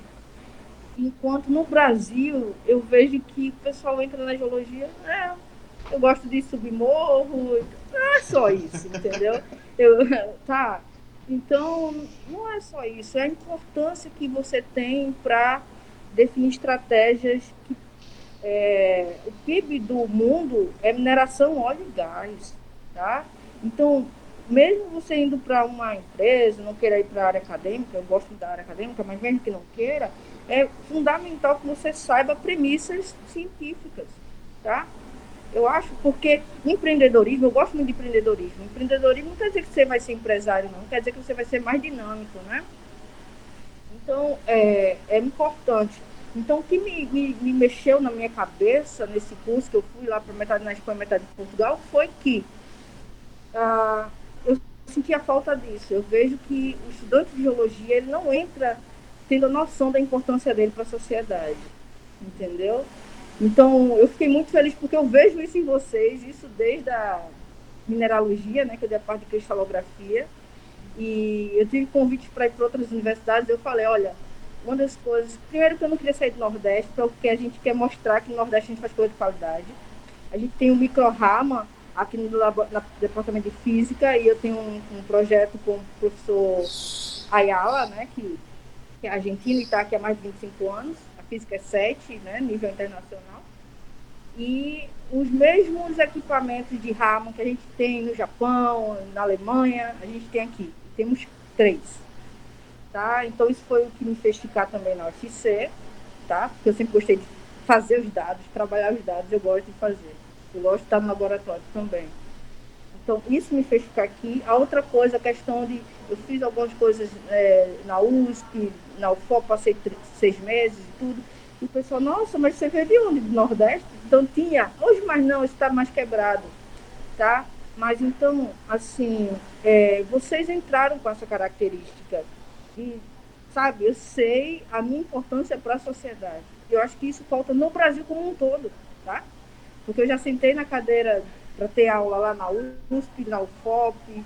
Enquanto no Brasil, eu vejo que o pessoal entra na geologia, eu gosto de subir morro, não é só isso, entendeu? Tá. Então, não é só isso, é a importância que você tem para definir estratégias que o PIB do mundo é mineração, óleo e gás, tá? Então, mesmo você indo para uma empresa, não queira ir para a área acadêmica, eu gosto da área acadêmica, mas mesmo que não queira, é fundamental que você saiba premissas científicas, tá? Eu acho, porque empreendedorismo, eu gosto muito de empreendedorismo. Empreendedorismo não quer dizer que você vai ser empresário, não, quer dizer que você vai ser mais dinâmico, né? Então, é importante. Então, o que me mexeu na minha cabeça nesse curso, que eu fui lá para metade na Espanha, metade em Portugal, foi que eu senti a falta disso. Eu vejo que o estudante de geologia, ele não entra tendo a noção da importância dele para a sociedade, entendeu? Então, eu fiquei muito feliz porque eu vejo isso em vocês, isso desde a mineralogia, né, que eu dei a parte de cristalografia, e eu tive convite para ir para outras universidades. Eu falei, olha, uma das coisas, primeiro que eu não queria sair do Nordeste, porque a gente quer mostrar que no Nordeste a gente faz coisa de qualidade. A gente tem um microrama aqui no departamento de física, e eu tenho um projeto com o professor Ayala, né, que é argentino e está aqui há mais de 25 anos. A física é 7, né, nível internacional. E os mesmos equipamentos de Raman que a gente tem no Japão, na Alemanha, a gente tem aqui. Temos 3. Tá? Então, isso foi o que me fez ficar também na UFC, tá? Porque eu sempre gostei de fazer os dados, trabalhar os dados, eu gosto de fazer. Eu gosto de estar no laboratório também. Então, isso me fez ficar aqui. A outra coisa, a questão de... Eu fiz algumas coisas na USP, na UFOP, passei 6 meses e tudo. E o pessoal, nossa, mas você veio de onde? Do Nordeste? Então, tinha. Hoje, mas não, está mais quebrado, tá? Mas, então, assim, vocês entraram com essa característica. E, sabe, eu sei a minha importância para a sociedade. Eu acho que isso falta no Brasil como um todo, tá? Porque eu já sentei na cadeira para ter aula lá na USP, na UFOP,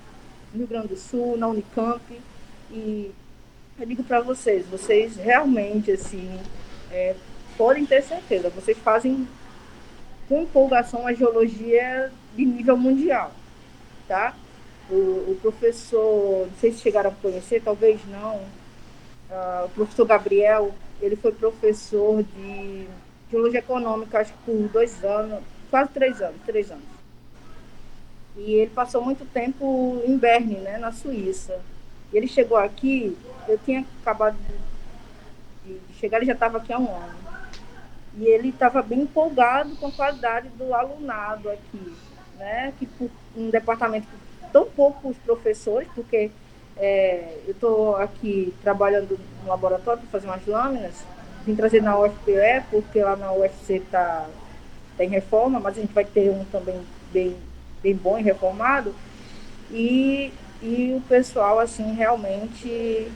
no Rio Grande do Sul, na Unicamp, e eu digo para vocês realmente, assim, podem ter certeza, vocês fazem com empolgação a geologia de nível mundial, tá? O professor, não sei se chegaram a conhecer, talvez não, o professor Gabriel, ele foi professor de geologia econômica, acho que por 2 anos, quase 3 anos. E ele passou muito tempo em Berne, né, na Suíça. E ele chegou aqui, eu tinha acabado de chegar, ele já estava aqui há 1 ano. E ele estava bem empolgado com a qualidade do alunado aqui, né, que por um departamento com tão poucos professores, porque eu estou aqui trabalhando no laboratório para fazer umas lâminas, vim trazer na UFPE, porque lá na UFC está em reforma, mas a gente vai ter um também bem bom e reformado, e o pessoal, assim, realmente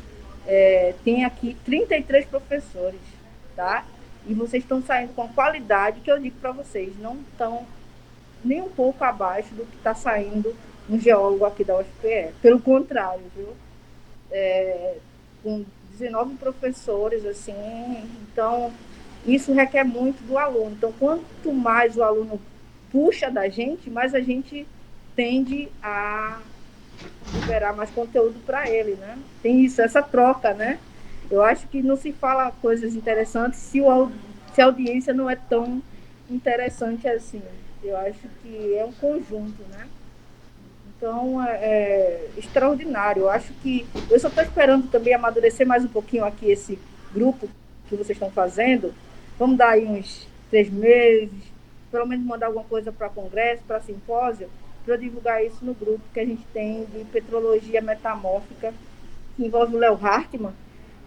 tem aqui 33 professores, tá? E vocês estão saindo com qualidade, que eu digo para vocês, não estão nem um pouco abaixo do que está saindo um geólogo aqui da UFPE. Pelo contrário, viu? Com 19 professores, assim, então isso requer muito do aluno. Então, quanto mais o aluno puxa da gente, mais a gente tende a liberar mais conteúdo para ele, né? Tem isso, essa troca, né? Eu acho que não se fala coisas interessantes se a audiência não é tão interessante assim. Eu acho que é um conjunto, né? Então, é extraordinário. Eu acho que eu só estou esperando também amadurecer mais um pouquinho aqui esse grupo que vocês estão fazendo. Vamos dar aí uns 3 meses, pelo menos mandar alguma coisa para congresso, para simpósio, para divulgar isso no grupo que a gente tem de petrologia metamórfica, que envolve o Léo Hartmann,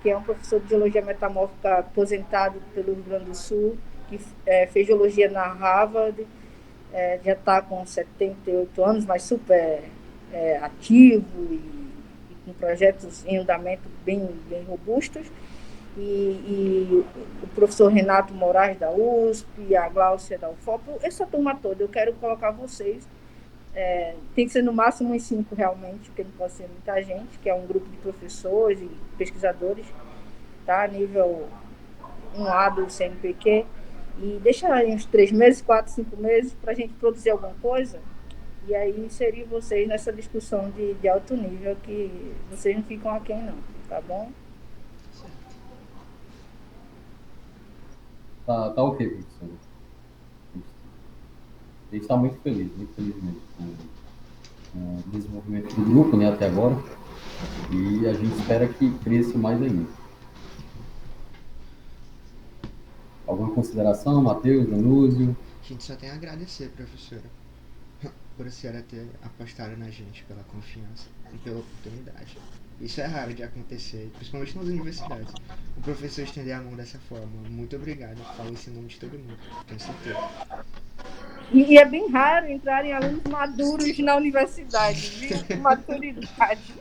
que é um professor de geologia metamórfica aposentado pelo Rio Grande do Sul, que fez geologia na Harvard, já está com 78 anos, mas super ativo e com projetos em andamento bem robustos. E o professor Renato Moraes da USP, a Gláucia da UFOP, essa turma toda, eu quero colocar vocês. Tem que ser no máximo uns 5 realmente, porque não pode ser muita gente, que é um grupo de professores e pesquisadores, tá? Nível 1A do CNPq, e deixa aí uns 3 meses, 4, 5 meses, para a gente produzir alguma coisa, e aí inserir vocês nessa discussão de alto nível, que vocês não ficam aquém não, tá bom? Tá ok, professor. A gente está muito feliz mesmo com o desenvolvimento do grupo, né, até agora, e a gente espera que cresça mais ainda. Alguma consideração, Matheus, Danúzio? A gente só tem a agradecer, professora, por a senhora ter apostado na gente, pela confiança e pela oportunidade. Isso é raro de acontecer, principalmente nas universidades. O professor estender a mão dessa forma. Muito obrigado. Falo isso em nome de todo mundo, tenho certeza. E é bem raro entrarem alunos maduros na universidade, viu? Maturidade.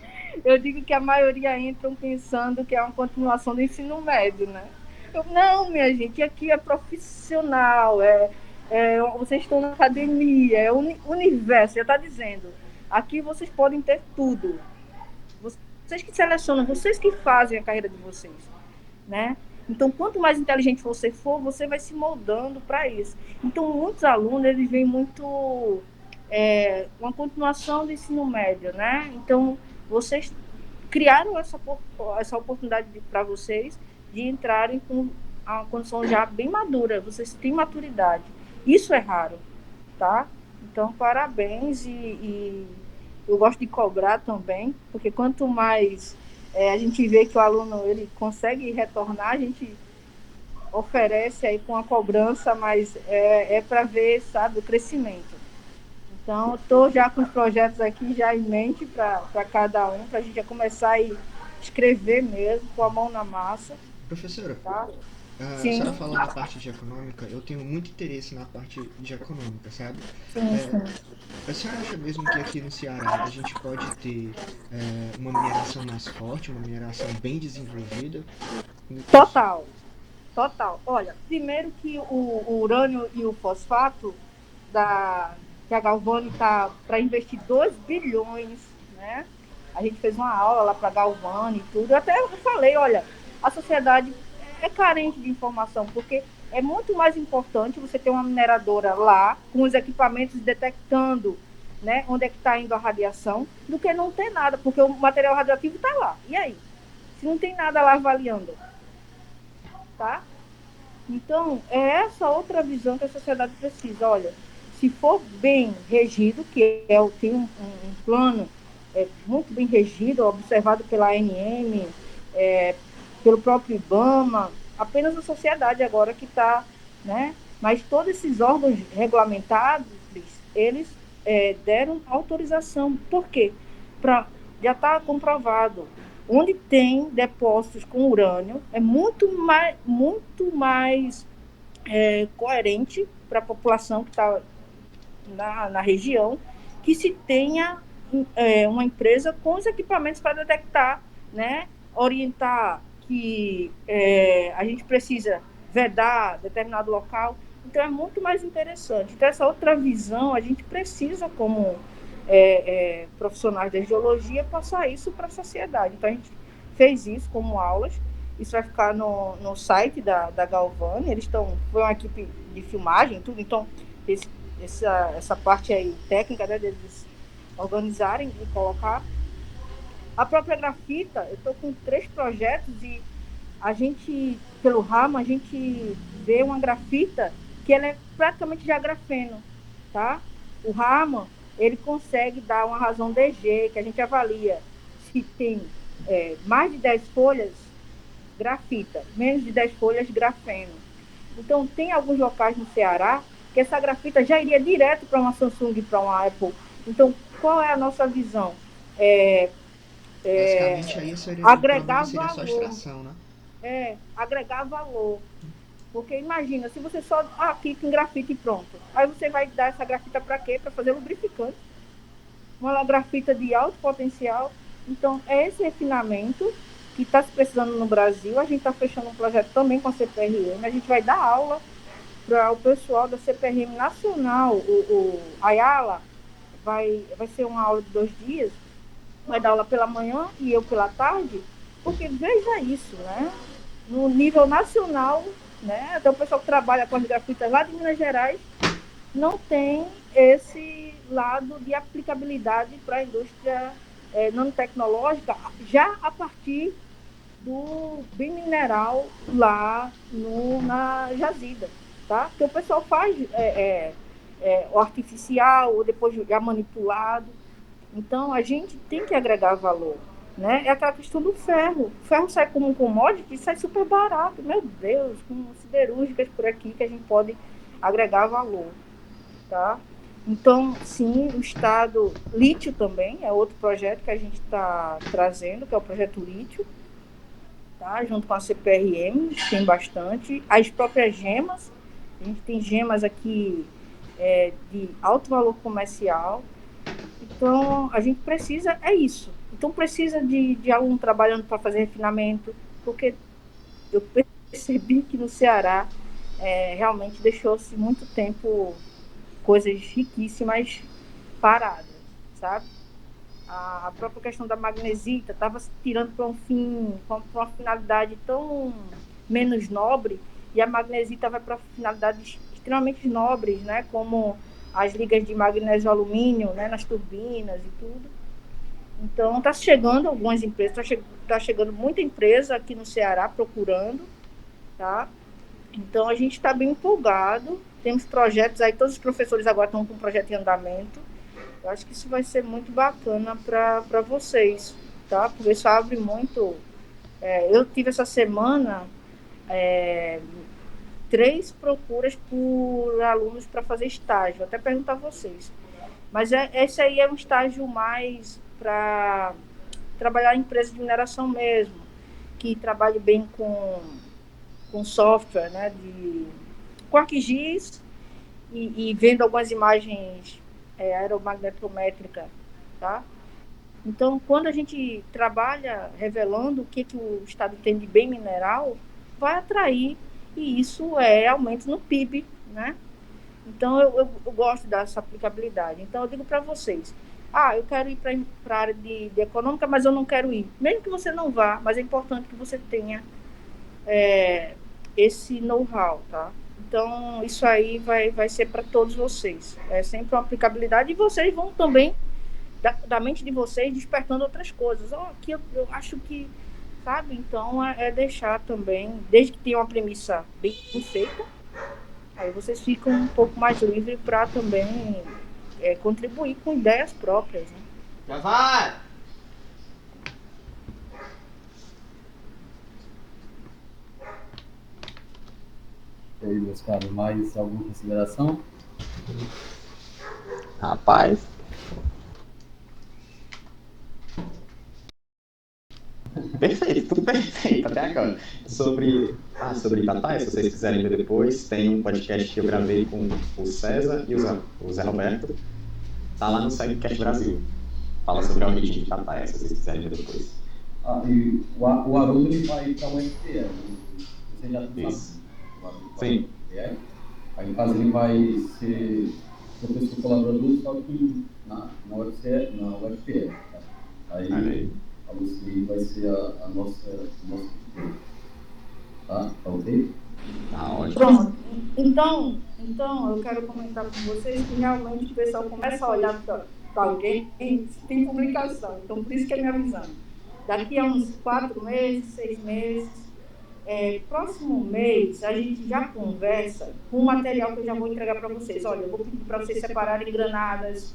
Eu digo que a maioria entram pensando que é uma continuação do ensino médio, né? Não, minha gente, aqui é profissional, vocês estão na academia, é universo, já está dizendo. Aqui vocês podem ter tudo. Vocês que selecionam, vocês que fazem a carreira de vocês, né? Então, quanto mais inteligente você for, você vai se moldando para isso. Então, muitos alunos, eles veem muito uma continuação do ensino médio, né? Então, vocês criaram essa oportunidade para vocês de entrarem com a condição já bem madura. Vocês têm maturidade. Isso é raro, tá? Então, parabéns e eu gosto de cobrar também, porque quanto mais a gente vê que o aluno ele consegue retornar, a gente oferece aí com a cobrança, mas para ver, sabe, o crescimento. Então, estou já com os projetos aqui já em mente para cada um, para a gente já começar a escrever mesmo, com a mão na massa. Professora, tá? a senhora falou na parte de econômica, eu tenho muito interesse na parte de econômica, sabe? Sim. A senhora acha mesmo que aqui no Ceará a gente pode ter uma mineração mais forte, uma mineração bem desenvolvida? Total. Olha, primeiro que o urânio e o fosfato, que a Galvani está para investir 2 bilhões, né? A gente fez uma aula lá para a Galvani e tudo. Eu até falei, olha, a sociedade é carente de informação, porque é muito mais importante você ter uma mineradora lá, com os equipamentos detectando, né, onde é que está indo a radiação, do que não ter nada, porque o material radioativo está lá. E aí? Se não tem nada lá avaliando, tá? Então, é essa outra visão que a sociedade precisa. Olha, se for bem regido, que tem um plano muito bem regido, observado pela ANM, pelo próprio IBAMA, apenas a sociedade agora que está, né? Mas todos esses órgãos regulamentados, eles deram autorização. Por quê? Já está comprovado. Onde tem depósitos com urânio, é muito mais coerente para a população que está na região, que se tenha uma empresa com os equipamentos para detectar, né? Orientar que a gente precisa vedar determinado local. Então é muito mais interessante. Então essa outra visão, a gente precisa, como profissionais da geologia, passar isso para a sociedade. Então a gente fez isso como aulas, isso vai ficar no site da Galvani, foi uma equipe de filmagem, tudo, então essa parte aí técnica, né, deles organizarem e colocar. A própria grafita, eu estou com 3 projetos e a gente, pelo ramo, a gente vê uma grafita que ela é praticamente já grafeno, tá? O ramo, ele consegue dar uma razão DG, que a gente avalia se tem mais de 10 folhas, grafita, menos de 10 folhas, grafeno. Então, tem alguns locais no Ceará que essa grafita já iria direto para uma Samsung, para uma Apple. Então, qual é a nossa visão? Basicamente aí seria, o problema Agregar seria só a valor. extração, né? Agregar valor. Porque imagina, se você só clica em grafite e pronto. Aí você vai dar essa grafita para quê? Para fazer lubrificante. Uma grafita de alto potencial. Então, é esse refinamento que está se precisando no Brasil. A gente está fechando um projeto também com a CPRM. A gente vai dar aula para o pessoal da CPRM Nacional. O Ayala vai ser uma aula de 2 dias. Vai dar aula pela manhã e eu pela tarde. Porque veja isso, né? No nível nacional, né? Até o pessoal que trabalha com as grafitas lá de Minas Gerais não tem esse lado de aplicabilidade para a indústria nanotecnológica já a partir do bimineral lá na jazida, tá? Porque o pessoal faz o artificial, ou depois já manipulado. Então, a gente tem que agregar valor. Né? É aquela questão do ferro. O ferro sai como um commodity e sai super barato. Meu Deus, com siderúrgicas por aqui que a gente pode agregar valor. Tá? Então, sim, o Estado... Lítio também é outro projeto que a gente está trazendo, que é o projeto Lítio. Tá? Junto com a CPRM, tem bastante. As próprias gemas. A gente tem gemas aqui de alto valor comercial. Então, a gente precisa, isso. Então, precisa de aluno trabalhando para fazer refinamento, porque eu percebi que no Ceará realmente deixou-se muito tempo coisas riquíssimas paradas, sabe? A própria questão da magnesita estava se tirando para um fim, para uma finalidade tão menos nobre, e a magnesita vai para finalidades extremamente nobres, né? Como as ligas de magnésio alumínio, né, nas turbinas e tudo. Então, está chegando algumas empresas, está chegando muita empresa aqui no Ceará procurando, tá? Então, a gente está bem empolgado, temos projetos aí, todos os professores agora estão com um projeto em andamento. Eu acho que isso vai ser muito bacana para vocês, tá? Porque isso abre muito... eu tive essa semana 3 procuras por alunos para fazer estágio. Vou até perguntar a vocês. Mas esse aí é um estágio mais para trabalhar em empresa de mineração mesmo, que trabalhe bem com software, né, com ArcGIS e vendo algumas imagens aeromagnetométricas, tá? Então, quando a gente trabalha revelando o que o Estado tem de bem mineral, vai atrair, e isso é aumento no PIB, né? Então, eu gosto dessa aplicabilidade. Então, eu digo para vocês, eu quero ir para a área de econômica, mas eu não quero ir. Mesmo que você não vá, mas é importante que você tenha esse know-how, tá? Então, isso aí vai ser para todos vocês. É sempre uma aplicabilidade, e vocês vão também, da mente de vocês, despertando outras coisas. Aqui eu acho que, sabe? Então, deixar também, desde que tenha uma premissa bem feita, aí vocês ficam um pouco mais livres para também contribuir com ideias próprias. Né? Já vai! E aí, meus caros, mais alguma consideração? Rapaz, perfeito, tudo perfeito até agora. Sobre Tata, se vocês quiserem ver depois, tem um podcast que eu gravei com o César e o Zé Roberto. Tá lá no SciCast Brasil. Fala sobre a origem de Tata, se vocês quiserem ver depois. E o Haroldo ele vai para o UFPE. Você já sabe? Isso. Sim. Aí, no caso, ele vai ser professor colaborador, só que na UFPE. Tá? Aí, a você vai ser a nossa tutora. Tá? Tá ok? Tá ótimo. Pronto. Então, eu quero comentar com vocês que realmente o pessoal começa a olhar para alguém que tem publicação. Então, por isso que é minha visão. Daqui a uns 4 meses, 6 meses, próximo mês, a gente já conversa com o material que eu já vou entregar para vocês. Olha, eu vou pedir para vocês separarem granadas,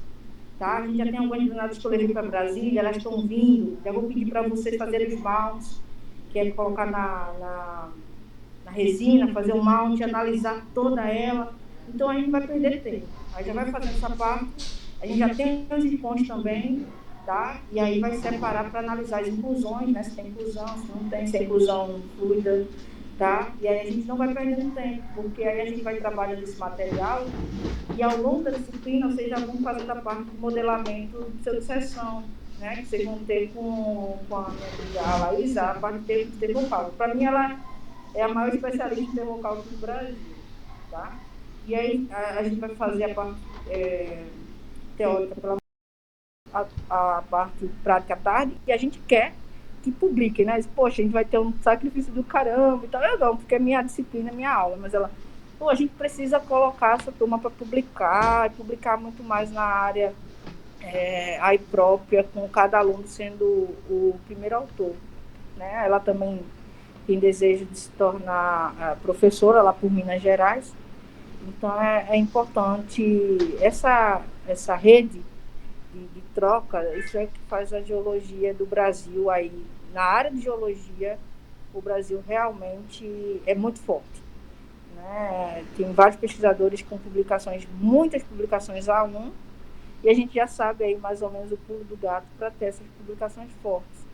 tá? A gente já tem algumas granadas que eu levei para Brasília, elas estão vindo. Já vou pedir para vocês fazerem os mounts, que é colocar na resina, fazer o mount, analisar toda ela. Então, a gente vai perder tempo. Aí já vai fazer essa parte. A gente já tem os incons também, tá? E aí vai separar para analisar as inclusões, né? Se tem inclusão, se não tem, se é inclusão fluida, tá? E aí a gente não vai perdendo tempo, porque aí a gente vai trabalhando esse material e ao longo da disciplina vocês já vão fazer a parte do modelamento do seu de sessão, né? Que vocês vão ter com a minha amiga a Laísa, a parte de ter vocal. Para mim, ela é a maior especialista em ter vocal do Brasil, tá? E aí a gente vai fazer a parte teórica pela a parte prática à tarde, e a gente quer que publique, né? Poxa, a gente vai ter um sacrifício do caramba e tal. Eu não, porque é minha disciplina, é minha aula, mas ela, pô, a gente precisa colocar essa turma para publicar, e publicar muito mais na área aí própria, com cada aluno sendo o primeiro autor, né? Ela também tem desejo de se tornar professora lá por Minas Gerais, então é importante essa rede de troca. Isso é que faz a geologia do Brasil aí. Na área de geologia, o Brasil realmente é muito forte, né? Tem vários pesquisadores com publicações, muitas publicações A1, e a gente já sabe aí mais ou menos o pulo do gato para ter essas publicações fortes.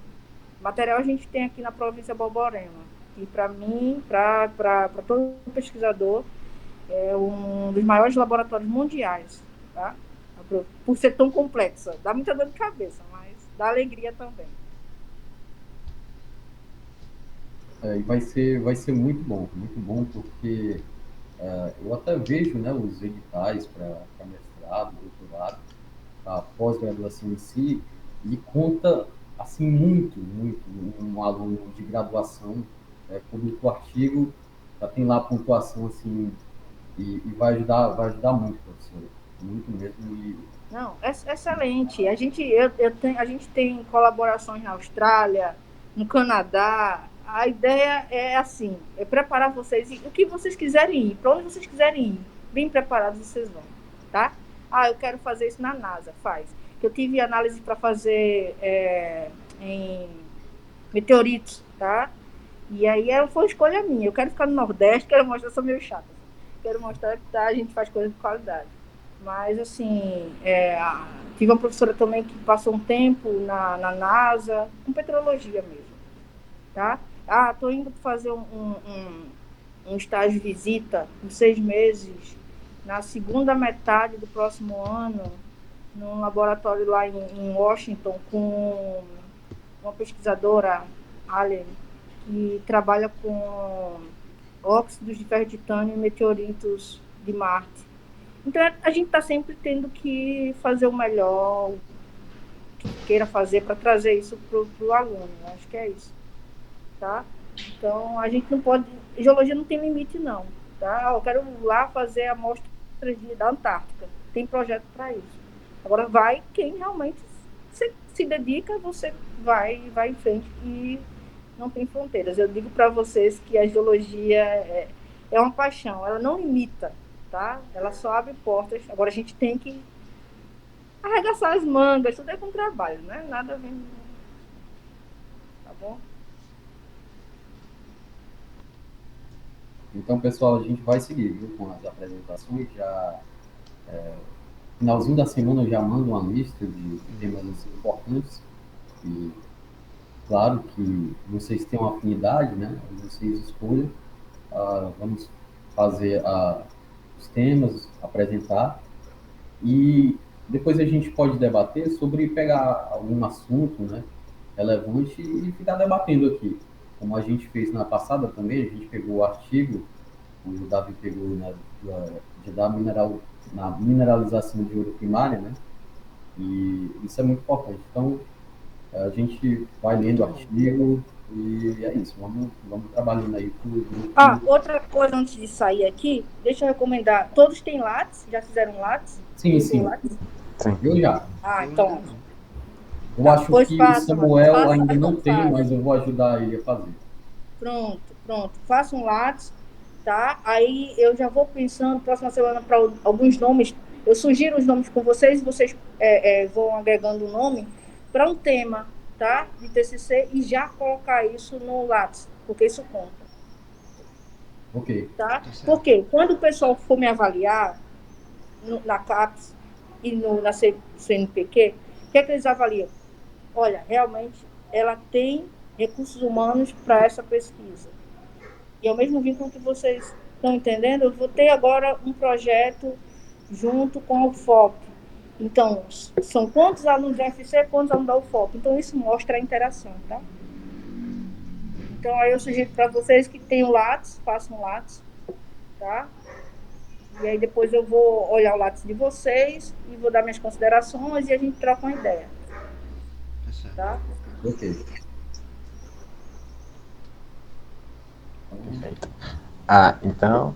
Material a gente tem aqui na província Borborema, e para mim, para todo pesquisador, é um dos maiores laboratórios mundiais, tá? Por ser tão complexa. Dá muita dor de cabeça, mas dá alegria também. E vai ser muito bom, porque eu até vejo, né, os editais para mestrado, doutorado, a pós-graduação em si, e conta assim muito um aluno de graduação publica o artigo, já tem lá a pontuação assim, e vai ajudar muito, professor, muito mesmo. Não, excelente. A gente tem colaborações na Austrália, no Canadá. A ideia é assim, é preparar vocês, o que vocês quiserem ir, para onde vocês quiserem ir, bem preparados vocês vão, tá? Ah, eu quero fazer isso na NASA, faz. Eu tive análise para fazer em meteoritos, tá? E aí foi escolha minha. Eu quero ficar no Nordeste, quero mostrar, sou meio chata. Quero mostrar que a gente faz coisa de qualidade. Mas, assim, tive uma professora também que passou um tempo na NASA, com petrologia mesmo, tá? Ah, estou indo fazer um estágio de visita em 6 meses, na segunda metade do próximo ano, num laboratório lá em Washington, com uma pesquisadora, Allen, que trabalha com óxidos de ferro e titânio e meteoritos de Marte. Então, a gente está sempre tendo que fazer o melhor, o que queira fazer para trazer isso para o aluno. Acho que é isso, tá? Então, a gente não pode... Geologia não tem limite, não, tá? Eu quero lá fazer amostras da Antártica. Tem projeto para isso. Agora, vai quem realmente se dedica, você vai em frente e não tem fronteiras. Eu digo para vocês que a geologia é uma paixão, ela não limita, tá? Ela só abre portas. Agora a gente tem que arregaçar as mangas, tudo é com trabalho, né? Nada vem. Tá bom? Então, pessoal, a gente vai seguir, viu, com as apresentações. Já finalzinho da semana eu já mando uma lista de temas assim, importantes. E claro que vocês têm uma afinidade, né? Vocês escolhem. Vamos fazer os temas, apresentar, e depois a gente pode debater sobre pegar algum assunto, né, relevante e ficar debatendo aqui. Como a gente fez na passada também, a gente pegou o artigo onde o Davi pegou na mineralização de ouro primária, né? E isso é muito importante. Então, a gente vai lendo o artigo e é isso. Vamos trabalhando aí tudo. Outra coisa antes de sair aqui, deixa eu recomendar. Todos têm Lattes? Já fizeram Lattes? Sim. Lattes? Eu já. Então. Eu acho que o Samuel ainda não tem, mas eu vou ajudar ele a fazer. Pronto. Faça um Lattes, tá? Aí eu já vou pensando, próxima semana, para alguns nomes. Eu sugiro os nomes com vocês vão agregando o nome para um tema, tá? De TCC e já colocar isso no Lattes, porque isso conta. Ok. Tá? Porque quando o pessoal for me avaliar na CAPES e na CNPq, o que é que eles avaliam? Olha, realmente ela tem recursos humanos para essa pesquisa. E ao mesmo vínculo que vocês estão entendendo, eu vou ter agora um projeto junto com o UFOP. Então, são quantos alunos da UFC, quantos alunos da UFOP. Então, isso mostra a interação, tá? Então, aí eu sugiro para vocês que tenham Lattes, façam Lattes, tá? E aí depois eu vou olhar o Lattes de vocês e vou dar minhas considerações e a gente troca uma ideia. Tá? Ok. Então,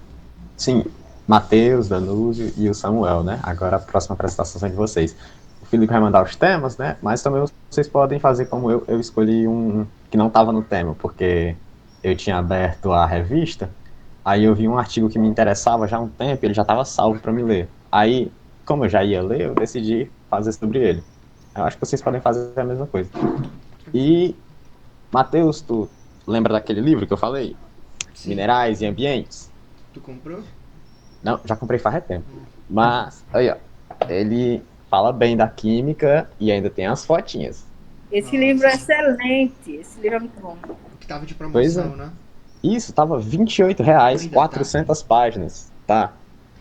sim, Matheus, Danúzio e o Samuel, né? Agora a próxima apresentação é de vocês. O Felipe vai mandar os temas, né? Mas também vocês podem fazer como eu escolhi um que não estava no tema, porque eu tinha aberto a revista, aí eu vi um artigo que me interessava já há um tempo, ele já estava salvo para me ler. Aí, como eu já ia ler, eu decidi fazer sobre ele. Eu acho que vocês podem fazer a mesma coisa. E, Matheus, tu lembra daquele livro que eu falei? Sim. Minerais e Ambientes? Tu comprou? Não, já comprei faz tempo. Mas, aí, ó, ele fala bem da química e ainda tem as fotinhas. Esse livro é excelente. Esse livro é muito bom. Que tava de promoção, né? Isso, tava R$28, 400 páginas, tá?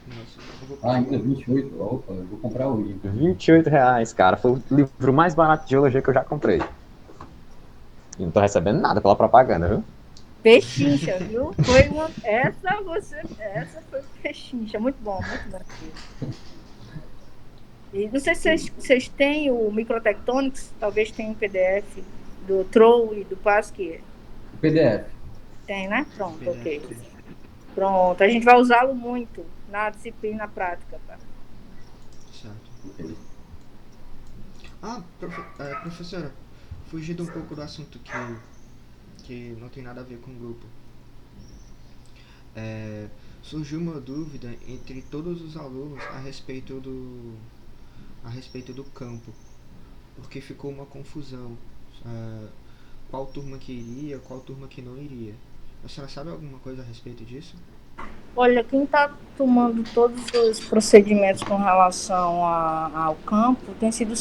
Nossa, ainda 28? Opa, eu vou comprar hoje. R$28, cara. Foi o livro mais barato de geologia que eu já comprei. E não tô recebendo nada pela propaganda, viu? Pechincha, viu? Essa foi pechincha. Muito bom, muito bom. E não sei se vocês têm o Microtectonics, talvez tenham um PDF do Troll e do Pasquier. O PDF. Tem, né? Pronto, PDF. Ok. Pronto, a gente vai usá-lo muito na disciplina prática, tá? Certo. Professora, fugindo um pouco do assunto que não tem nada a ver com o grupo. Surgiu uma dúvida entre todos os alunos a respeito do campo, porque ficou uma confusão. Qual turma que iria, qual turma que não iria. A senhora sabe alguma coisa a respeito disso? Olha, quem está tomando todos os procedimentos com relação ao campo tem sido